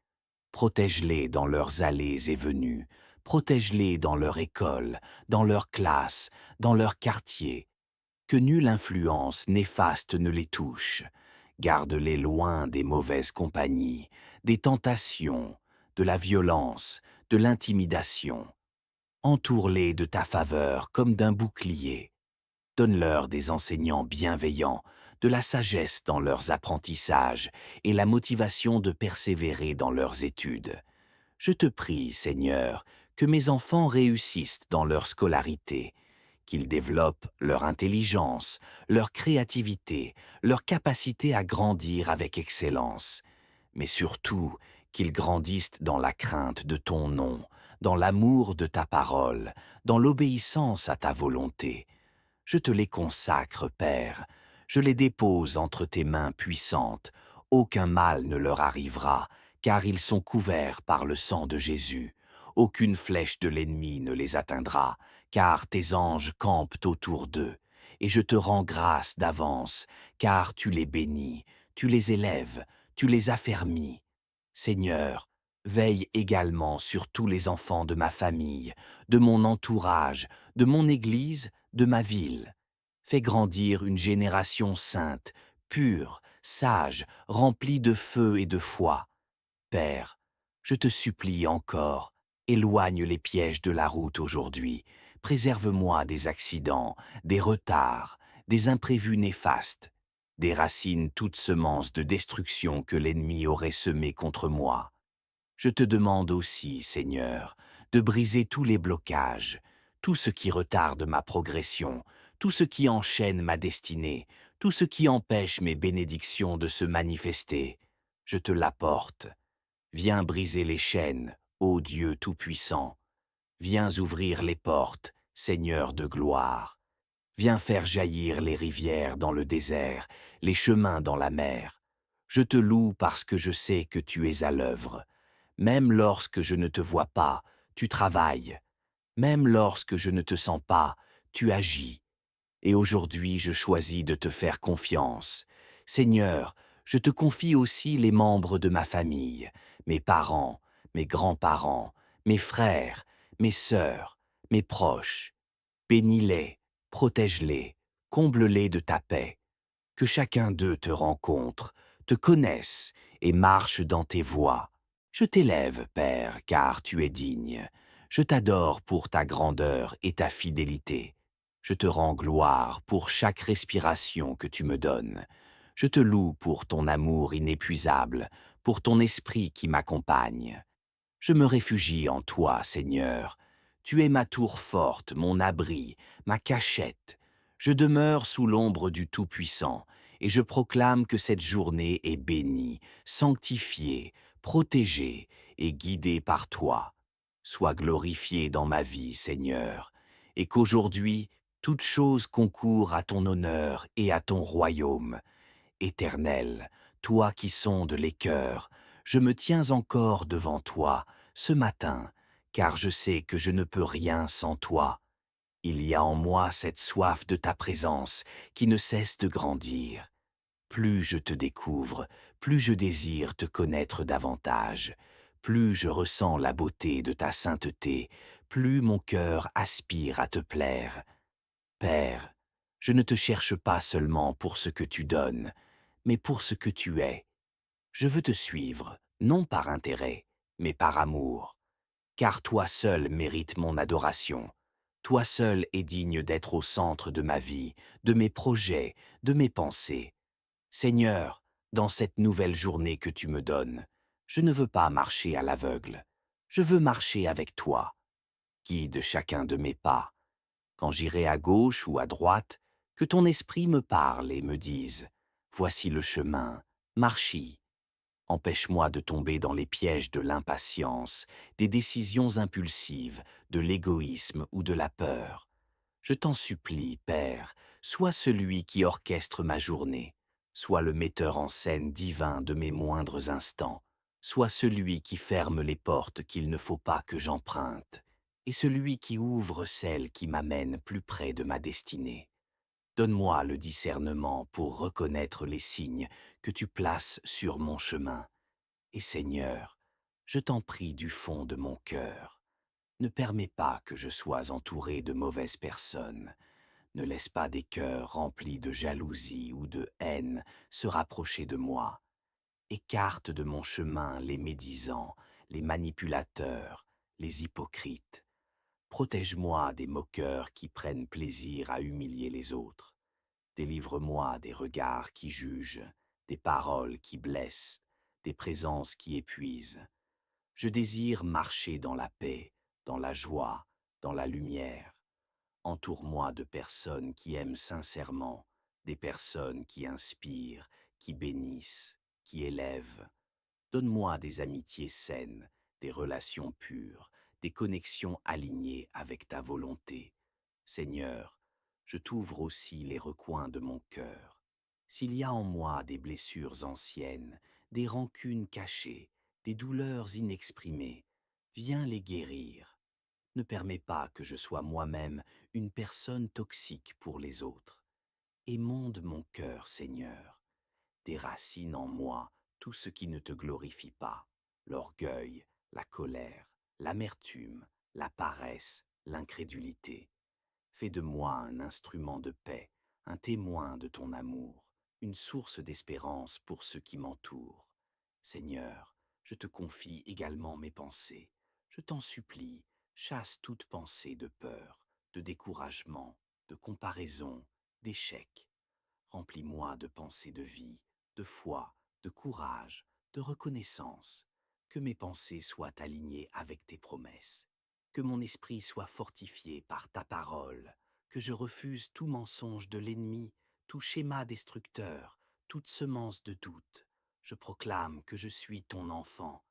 Protège-les dans leurs allées et venues, protège-les dans leur école, dans leur classe, dans leur quartier. Que nulle influence néfaste ne les touche. Garde-les loin des mauvaises compagnies, des tentations, de la violence, de l'intimidation. Entoure-les de ta faveur comme d'un bouclier. Donne-leur des enseignants bienveillants, de la sagesse dans leurs apprentissages et la motivation de persévérer dans leurs études. Je te prie, Seigneur, que mes enfants réussissent dans leur scolarité, qu'ils développent leur intelligence, leur créativité, leur capacité à grandir avec excellence, mais surtout qu'ils grandissent dans la crainte de ton nom, dans l'amour de ta parole, dans l'obéissance à ta volonté. Je te les consacre, Père, je les dépose entre tes mains puissantes. Aucun mal ne leur arrivera, car ils sont couverts par le sang de Jésus. Aucune flèche de l'ennemi ne les atteindra, car tes anges campent autour d'eux. Et je te rends grâce d'avance, car tu les bénis, tu les élèves, tu les affermis. Seigneur, veille également sur tous les enfants de ma famille, de mon entourage, de mon Église, de ma ville. Fais grandir une génération sainte, pure, sage, remplie de feu et de foi. Père, je te supplie encore, éloigne les pièges de la route aujourd'hui, préserve-moi des accidents, des retards, des imprévus néfastes, déracine toute semence de destruction que l'ennemi aurait semée contre moi. Je te demande aussi, Seigneur, de briser tous les blocages, tout ce qui retarde ma progression, tout ce qui enchaîne ma destinée, tout ce qui empêche mes bénédictions de se manifester. Je te l'apporte. Viens briser les chaînes, ô Dieu Tout-Puissant. Viens ouvrir les portes, Seigneur de gloire. Viens faire jaillir les rivières dans le désert, les chemins dans la mer. Je te loue parce que je sais que tu es à l'œuvre. Même lorsque je ne te vois pas, tu travailles. Même lorsque je ne te sens pas, tu agis. Et aujourd'hui, je choisis de te faire confiance. Seigneur, je te confie aussi les membres de ma famille, mes parents, mes grands-parents, mes frères, mes sœurs, mes proches. Bénis-les, protège-les, comble-les de ta paix. Que chacun d'eux te rencontre, te connaisse et marche dans tes voies. Je t'élève, Père, car tu es digne. Je t'adore pour ta grandeur et ta fidélité. Je te rends gloire pour chaque respiration que tu me donnes. Je te loue pour ton amour inépuisable, pour ton esprit qui m'accompagne. Je me réfugie en toi, Seigneur. Tu es ma tour forte, mon abri, ma cachette. Je demeure sous l'ombre du Tout-Puissant, et je proclame que cette journée est bénie, sanctifiée, protégée et guidée par toi. Sois glorifié dans ma vie, Seigneur, et qu'aujourd'hui, toute chose concourt à ton honneur et à ton royaume. Éternel, toi qui sondes les cœurs, je me tiens encore devant toi, ce matin, car je sais que je ne peux rien sans toi. Il y a en moi cette soif de ta présence qui ne cesse de grandir. Plus je te découvre, plus je désire te connaître davantage. Plus je ressens la beauté de ta sainteté, plus mon cœur aspire à te plaire. Père, Je ne te cherche pas seulement pour ce que tu donnes, mais pour ce que tu es. Je veux te suivre, non par intérêt, mais par amour, car toi seul mérites mon adoration. Toi seul es digne d'être au centre de ma vie, de mes projets, de mes pensées. Seigneur, dans cette nouvelle journée que tu me donnes, je ne veux pas marcher à l'aveugle. Je veux marcher avec toi. Guide chacun de mes pas. Quand j'irai à gauche ou à droite, que ton esprit me parle et me dise « Voici le chemin, marche-y ». Empêche-moi de tomber dans les pièges de l'impatience, des décisions impulsives, de l'égoïsme ou de la peur. Je t'en supplie, Père, sois celui qui orchestre ma journée, sois le metteur en scène divin de mes moindres instants, sois celui qui ferme les portes qu'il ne faut pas que j'emprunte, et celui qui ouvre celles qui m'amènent plus près de ma destinée. Donne-moi le discernement pour reconnaître les signes que tu places sur mon chemin. Et Seigneur, je t'en prie du fond de mon cœur, ne permets pas que je sois entouré de mauvaises personnes. Ne laisse pas des cœurs remplis de jalousie ou de haine se rapprocher de moi. Écarte de mon chemin les médisants, les manipulateurs, les hypocrites. Protège-moi des moqueurs qui prennent plaisir à humilier les autres. Délivre-moi des regards qui jugent, des paroles qui blessent, des présences qui épuisent. Je désire marcher dans la paix, dans la joie, dans la lumière. Entoure-moi de personnes qui aiment sincèrement, des personnes qui inspirent, qui bénissent, qui élèvent. Donne-moi des amitiés saines, des relations pures, des connexions alignées avec ta volonté. Seigneur, je t'ouvre aussi les recoins de mon cœur. S'il y a en moi des blessures anciennes, des rancunes cachées, des douleurs inexprimées, viens les guérir. Ne permets pas que je sois moi-même une personne toxique pour les autres. Émonde mon cœur, Seigneur. Déracine en moi tout ce qui ne te glorifie pas, l'orgueil, la colère, l'amertume, la paresse, l'incrédulité. Fais de moi un instrument de paix, un témoin de ton amour, une source d'espérance pour ceux qui m'entourent. Seigneur, je te confie également mes pensées. Je t'en supplie, chasse toute pensée de peur, de découragement, de comparaison, d'échec. Remplis-moi de pensées de vie, de foi, de courage, de reconnaissance. Que mes pensées soient alignées avec tes promesses. Que mon esprit soit fortifié par ta parole. Que je refuse tout mensonge de l'ennemi, tout schéma destructeur, toute semence de doute. Je proclame que je suis ton enfant,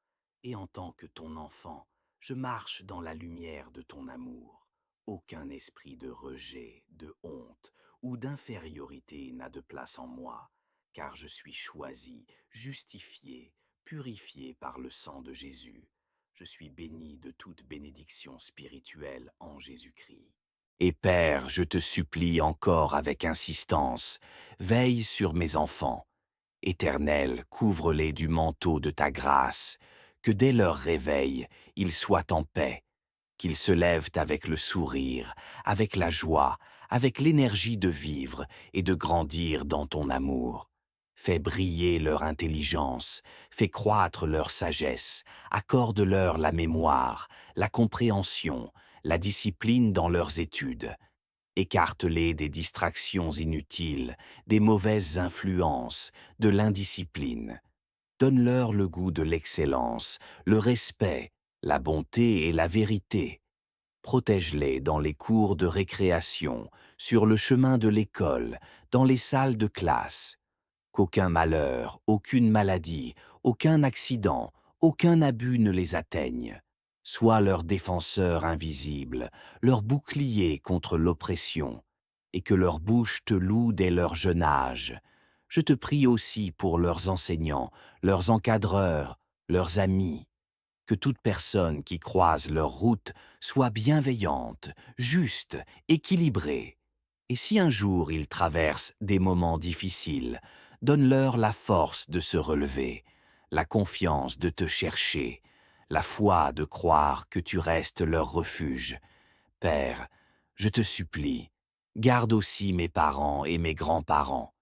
et en tant que ton enfant, je marche dans la lumière de ton amour. Aucun esprit de rejet, de honte ou d'infériorité n'a de place en moi, car je suis choisi, justifié, purifié par le sang de Jésus. Je suis béni de toute bénédiction spirituelle en Jésus-Christ. Et Père, je te supplie encore avec insistance, veille sur mes enfants. Éternel, couvre-les du manteau de ta grâce, que dès leur réveil, ils soient en paix, qu'ils se lèvent avec le sourire, avec la joie, avec l'énergie de vivre et de grandir dans ton amour. Fais briller leur intelligence, fais croître leur sagesse, accorde-leur la mémoire, la compréhension, la discipline dans leurs études. Écarte-les des distractions inutiles, des mauvaises influences, de l'indiscipline. Donne-leur le goût de l'excellence, le respect, la bonté et la vérité. Protège-les dans les cours de récréation, sur le chemin de l'école, dans les salles de classe. Qu'aucun malheur, aucune maladie, aucun accident, aucun abus ne les atteigne. Sois leur défenseur invisible, leur bouclier contre l'oppression, et que leur bouche te loue dès leur jeune âge. Je te prie aussi pour leurs enseignants, leurs encadreurs, leurs amis, que toute personne qui croise leur route soit bienveillante, juste, équilibrée. Et si un jour ils traversent des moments difficiles, donne-leur la force de se relever, la confiance de te chercher, la foi de croire que tu restes leur refuge. Père, je te supplie, Garde aussi mes parents et mes grands-parents.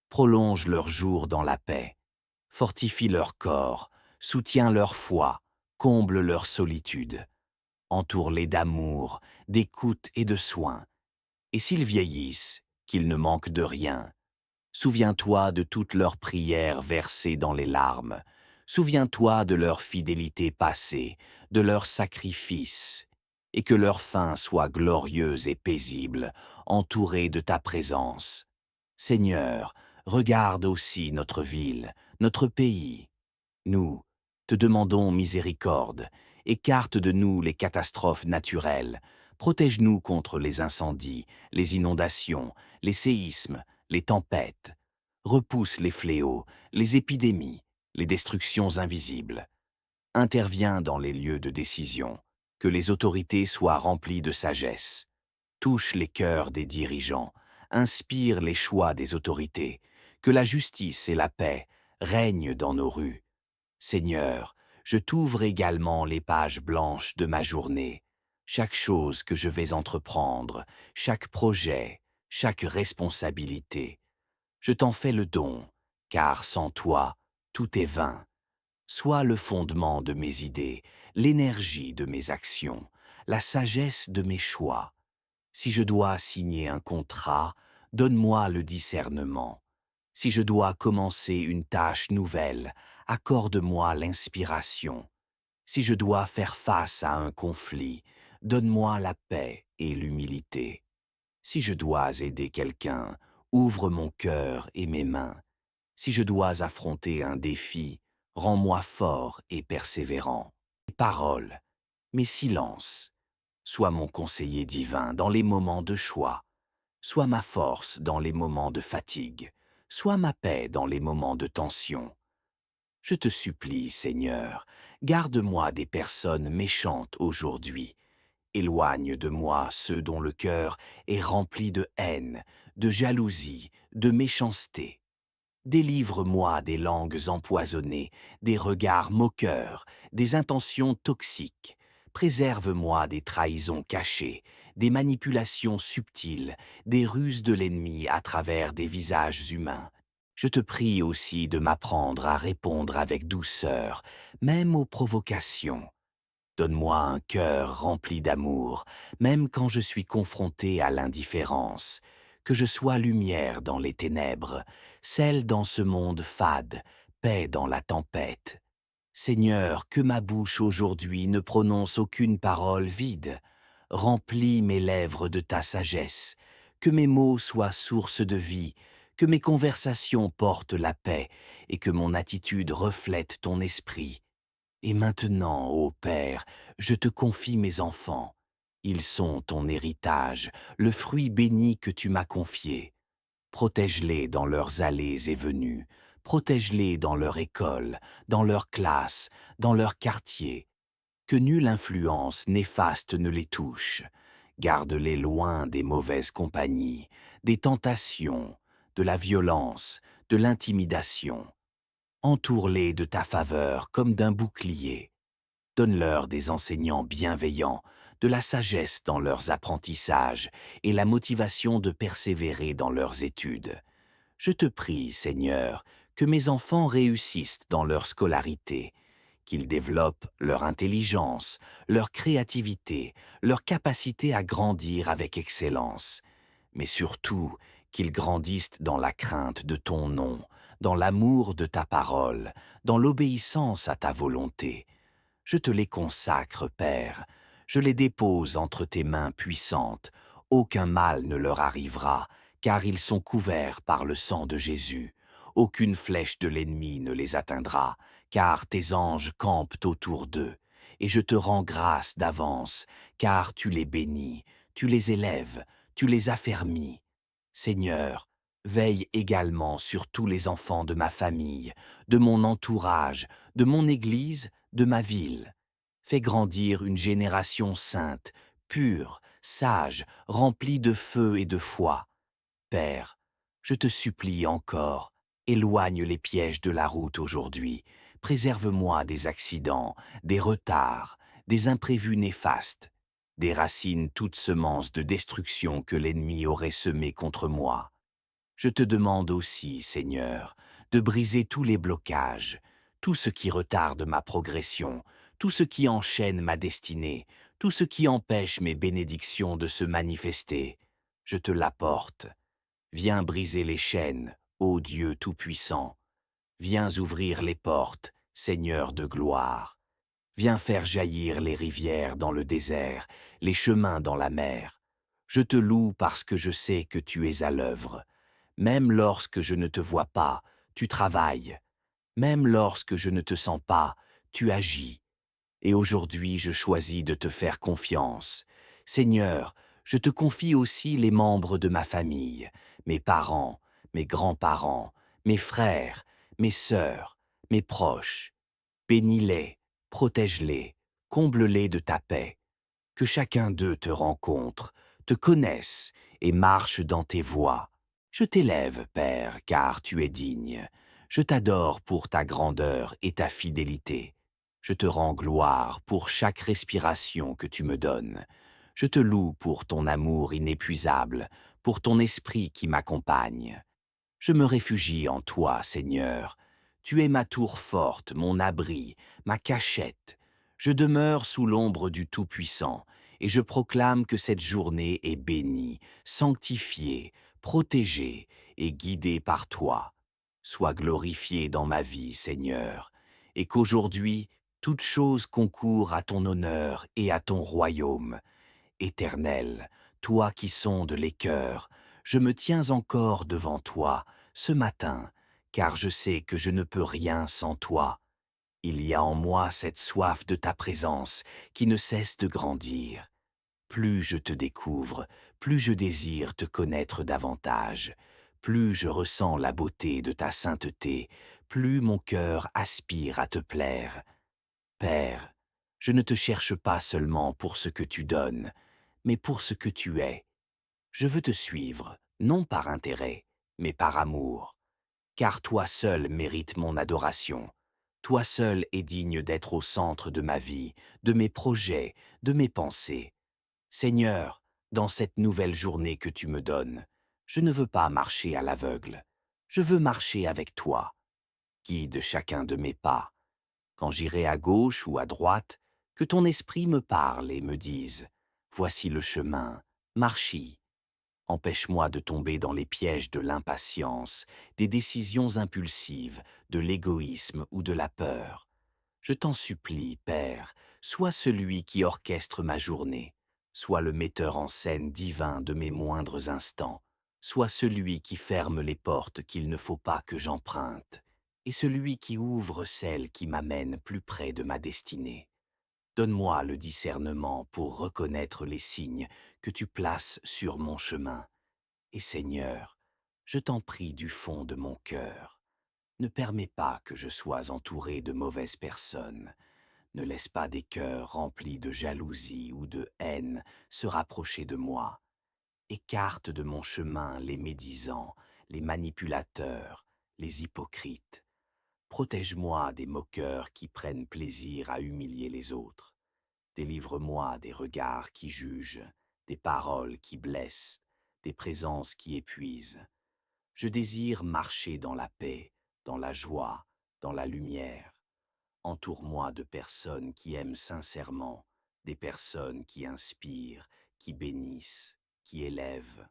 Prolonge leurs jours dans la paix. Fortifie leur corps, soutiens leur foi, comble leur solitude. Entoure-les d'amour, d'écoute et de soins. Et s'ils vieillissent, qu'ils ne manquent de rien. Souviens-toi de toutes leurs prières versées dans les larmes. Souviens-toi de leur fidélité passée, de leurs sacrifices, et que leur fin soit glorieuse et paisible, entourée de ta présence. Seigneur, regarde aussi notre ville, notre pays. Nous te demandons miséricorde, écarte de nous les catastrophes naturelles, protège-nous contre les incendies, les inondations, les séismes, les tempêtes, repousse les fléaux, les épidémies, les destructions invisibles. Interviens dans les lieux de décision, que les autorités soient remplies de sagesse. Touche les cœurs des dirigeants, inspire les choix des autorités, que la justice et la paix règnent dans nos rues. Seigneur, je t'ouvre également les pages blanches de ma journée, chaque chose que je vais entreprendre, chaque projet, chaque responsabilité. Je t'en fais le don, car sans toi, tout est vain. Sois le fondement de mes idées, l'énergie de mes actions, la sagesse de mes choix. Si je dois signer un contrat, donne-moi le discernement. Si je dois commencer une tâche nouvelle, accorde-moi l'inspiration. Si je dois faire face à un conflit, donne-moi la paix et l'humilité. Si je dois aider quelqu'un, ouvre mon cœur et mes mains. Si je dois affronter un défi, rends-moi fort et persévérant. Mes paroles, mes silences, sois mon conseiller divin dans les moments de choix. Sois ma force dans les moments de fatigue. Sois ma paix dans les moments de tension. Je te supplie, Seigneur, garde-moi des personnes méchantes aujourd'hui. Éloigne de moi ceux dont le cœur est rempli de haine, de jalousie, de méchanceté. Délivre-moi des langues empoisonnées, des regards moqueurs, des intentions toxiques. Préserve-moi des trahisons cachées, des manipulations subtiles, des ruses de l'ennemi à travers des visages humains. Je te prie aussi de m'apprendre à répondre avec douceur, même aux provocations. Donne-moi un cœur rempli d'amour, même quand je suis confronté à l'indifférence. Que je sois lumière dans les ténèbres, celle dans ce monde fade, paix dans la tempête. Seigneur, que ma bouche aujourd'hui ne prononce aucune parole vide. Remplis mes lèvres de ta sagesse. Que mes mots soient source de vie, que mes conversations portent la paix et que mon attitude reflète ton esprit. Et maintenant, ô Père, je te confie mes enfants. Ils sont ton héritage, le fruit béni que tu m'as confié. Protège-les dans leurs allées et venues, protège-les dans leur école, dans leur classe, dans leur quartier. Que nulle influence néfaste ne les touche. Garde-les loin des mauvaises compagnies, des tentations, de la violence, de l'intimidation. Entoure-les de ta faveur comme d'un bouclier. Donne-leur des enseignants bienveillants, de la sagesse dans leurs apprentissages et la motivation de persévérer dans leurs études. Je te prie, Seigneur, que mes enfants réussissent dans leur scolarité, qu'ils développent leur intelligence, leur créativité, leur capacité à grandir avec excellence, mais surtout qu'ils grandissent dans la crainte de ton nom, dans l'amour de ta parole, dans l'obéissance à ta volonté. Je te les consacre, Père, je les dépose entre tes mains puissantes. Aucun mal ne leur arrivera, car ils sont couverts par le sang de Jésus. Aucune flèche de l'ennemi ne les atteindra, car tes anges campent autour d'eux. Et je te rends grâce d'avance, car tu les bénis, tu les élèves, tu les affermis. Seigneur, veille également sur tous les enfants de ma famille, de mon entourage, de mon Église, de ma ville. Fais grandir une génération sainte, pure, sage, remplie de feu et de foi. Père, je te supplie encore, éloigne les pièges de la route aujourd'hui, préserve-moi des accidents, des retards, des imprévus néfastes. déracine toute semence de destruction que l'ennemi aurait semée contre moi. Je te demande aussi, Seigneur, de briser tous les blocages, tout ce qui retarde ma progression, tout ce qui enchaîne ma destinée, tout ce qui empêche mes bénédictions de se manifester. Je te l'apporte. Viens briser les chaînes, ô Dieu Tout-Puissant. Viens ouvrir les portes, Seigneur de gloire. Viens faire jaillir les rivières dans le désert, les chemins dans la mer. Je te loue parce que je sais que tu es à l'œuvre. Même lorsque je ne te vois pas, tu travailles. Même lorsque je ne te sens pas, tu agis. Et aujourd'hui, je choisis de te faire confiance. Seigneur, je te confie aussi les membres de ma famille, mes parents, mes grands-parents, mes frères, mes sœurs, mes proches. Bénis-les, protège-les, comble-les de ta paix. Que chacun d'eux te rencontre, te connaisse et marche dans tes voies. Je t'élève, Père, car tu es digne. Je t'adore pour ta grandeur et ta fidélité. Je te rends gloire pour chaque respiration que tu me donnes. Je te loue pour ton amour inépuisable, pour ton esprit qui m'accompagne. Je me réfugie en toi, Seigneur. Tu es ma tour forte, mon abri, ma cachette. Je demeure sous l'ombre du Tout-Puissant, et je proclame que cette journée est bénie, sanctifiée, protégée et guidée par toi. Sois glorifié dans ma vie, Seigneur, et qu'aujourd'hui, toute chose concourt à ton honneur et à ton royaume. Éternel, toi qui sondes les cœurs, je me tiens encore devant toi ce matin, car je sais que je ne peux rien sans toi. Il y a en moi cette soif de ta présence qui ne cesse de grandir. Plus je te découvre, plus je désire te connaître davantage. Plus je ressens la beauté de ta sainteté, plus mon cœur aspire à te plaire. Père, je ne te cherche pas seulement pour ce que tu donnes, mais pour ce que tu es. Je veux te suivre, non par intérêt, mais par amour, car toi seul mérites mon adoration. Toi seul es digne d'être au centre de ma vie, de mes projets, de mes pensées. Seigneur, dans cette nouvelle journée que tu me donnes, je ne veux pas marcher à l'aveugle. Je veux marcher avec toi. Guide chacun de mes pas. Quand j'irai à gauche ou à droite, que ton esprit me parle et me dise « Voici le chemin, marche-y ». Empêche-moi de tomber dans les pièges de l'impatience, des décisions impulsives, de l'égoïsme ou de la peur. Je t'en supplie, Père, sois celui qui orchestre ma journée, sois le metteur en scène divin de mes moindres instants, sois celui qui ferme les portes qu'il ne faut pas que j'emprunte, et celui qui ouvre celles qui m'amènent plus près de ma destinée. Donne-moi le discernement pour reconnaître les signes que tu places sur mon chemin. Et Seigneur, je t'en prie du fond de mon cœur, ne permets pas que je sois entouré de mauvaises personnes. Ne laisse pas des cœurs remplis de jalousie ou de haine se rapprocher de moi. Écarte de mon chemin les médisants, les manipulateurs, les hypocrites. Protège-moi des moqueurs qui prennent plaisir à humilier les autres. Délivre-moi des regards qui jugent, des paroles qui blessent, des présences qui épuisent. Je désire marcher dans la paix, dans la joie, dans la lumière. Entoure-moi de personnes qui aiment sincèrement, des personnes qui inspirent, qui bénissent, qui élèvent.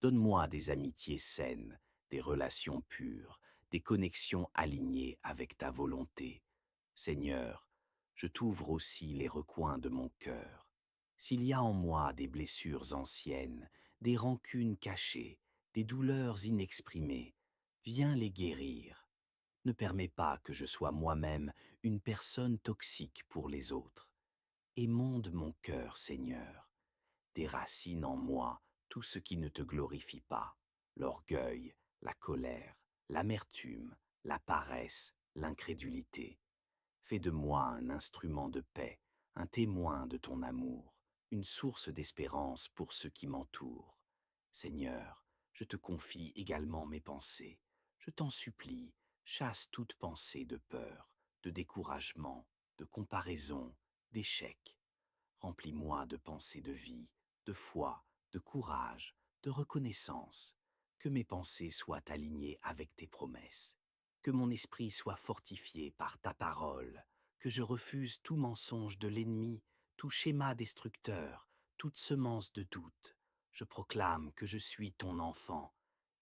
Donne-moi des amitiés saines, des relations pures, des connexions alignées avec ta volonté. Seigneur, je t'ouvre aussi les recoins de mon cœur. S'il y a en moi des blessures anciennes, des rancunes cachées, des douleurs inexprimées, viens les guérir. Ne permets pas que je sois moi-même une personne toxique pour les autres. Émonde mon cœur, Seigneur. Déracine en moi tout ce qui ne te glorifie pas, l'orgueil, la colère, l'amertume, la paresse, l'incrédulité. Fais de moi un instrument de paix, un témoin de ton amour, une source d'espérance pour ceux qui m'entourent. Seigneur, je te confie également mes pensées. Je t'en supplie, chasse toute pensée de peur, de découragement, de comparaison, d'échec. Remplis-moi de pensées de vie, de foi, de courage, de reconnaissance. Que mes pensées soient alignées avec tes promesses. Que mon esprit soit fortifié par ta parole. Que je refuse tout mensonge de l'ennemi, tout schéma destructeur, toute semence de doute. Je proclame que je suis ton enfant,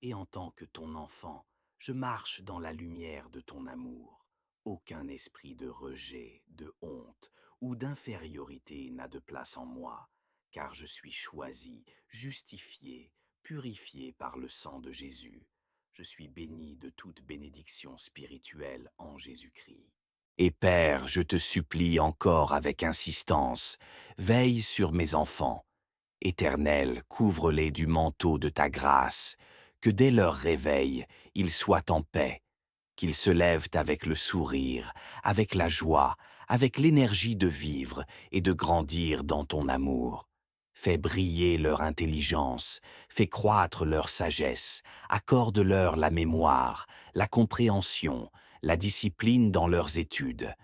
et en tant que ton enfant, je marche dans la lumière de ton amour. Aucun esprit de rejet, de honte ou d'infériorité n'a de place en moi, car je suis choisi, justifié, purifié par le sang de Jésus. Je suis béni de toute bénédiction spirituelle en Jésus-Christ. Et Père, je te supplie encore avec insistance, veille sur mes enfants. Éternel, couvre-les du manteau de ta grâce, que dès leur réveil, ils soient en paix, qu'ils se lèvent avec le sourire, avec la joie, avec l'énergie de vivre et de grandir dans ton amour. Fais briller leur intelligence, fais croître leur sagesse, accorde-leur la mémoire, la compréhension, la discipline dans leurs études.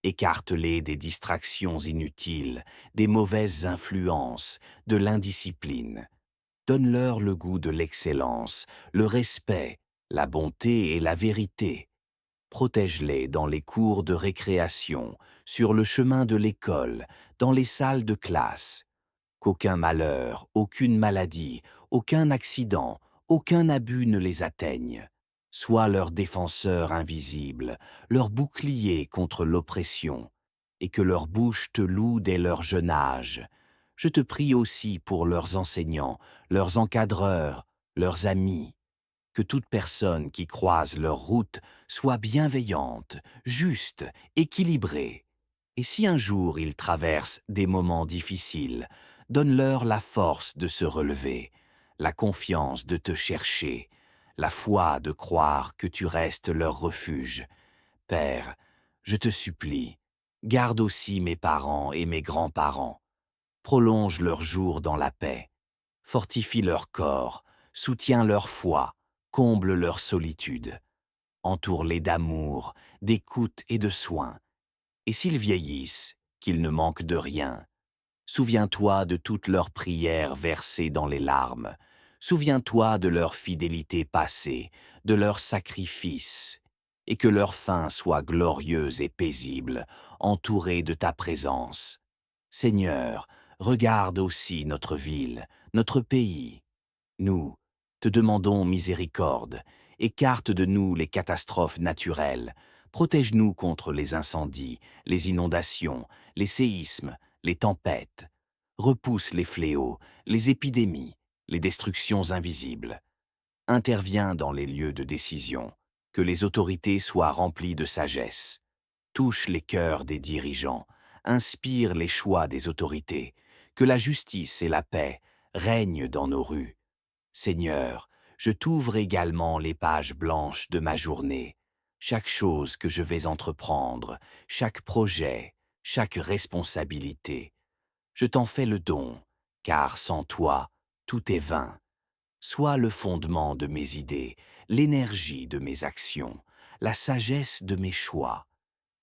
Écarte-les des distractions inutiles, des mauvaises influences, de l'indiscipline. Donne-leur le goût de l'excellence, le respect, la bonté et la vérité. Protège-les dans les cours de récréation, sur le chemin de l'école, dans les salles de classe. Qu'aucun malheur, aucune maladie, aucun accident, aucun abus ne les atteigne. Sois leur défenseur invisible, leur bouclier contre l'oppression, et que leur bouche te loue dès leur jeune âge. Je te prie aussi pour leurs enseignants, leurs encadreurs, leurs amis, que toute personne qui croise leur route soit bienveillante, juste, équilibrée. Et si un jour ils traversent des moments difficiles, donne-leur la force de se relever, la confiance de te chercher, la foi de croire que tu restes leur refuge. Père, je te supplie, garde aussi mes parents et mes grands-parents. Prolonge leurs jours dans la paix. Fortifie leur corps, soutiens leur foi, comble leur solitude. Entoure-les d'amour, d'écoute et de soins. Et s'ils vieillissent, qu'ils ne manquent de rien. Souviens-toi de toutes leurs prières versées dans les larmes. Souviens-toi de leur fidélité passée, de leurs sacrifices, et que leur fin soit glorieuse et paisible, entourée de ta présence. Seigneur, regarde aussi notre ville, notre pays. Nous, te demandons miséricorde, écarte de nous les catastrophes naturelles, protège-nous contre les incendies, les inondations, les séismes, les tempêtes, repousse les fléaux, les épidémies, les destructions invisibles. Interviens dans les lieux de décision, que les autorités soient remplies de sagesse. Touche les cœurs des dirigeants, inspire les choix des autorités, que la justice et la paix règnent dans nos rues. Seigneur, je t'ouvre également les pages blanches de ma journée. Chaque chose que je vais entreprendre, chaque projet, chaque responsabilité. Je t'en fais le don, car sans toi, tout est vain. Sois le fondement de mes idées, l'énergie de mes actions, la sagesse de mes choix.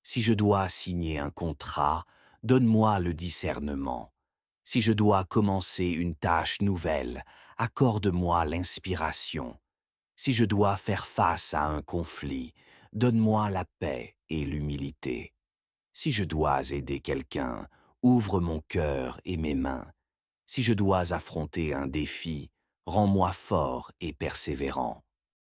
Si je dois signer un contrat, donne-moi le discernement. Si je dois commencer une tâche nouvelle, accorde-moi l'inspiration. Si je dois faire face à un conflit, donne-moi la paix et l'humilité. Si je dois aider quelqu'un, ouvre mon cœur et mes mains. Si je dois affronter un défi, rends-moi fort et persévérant.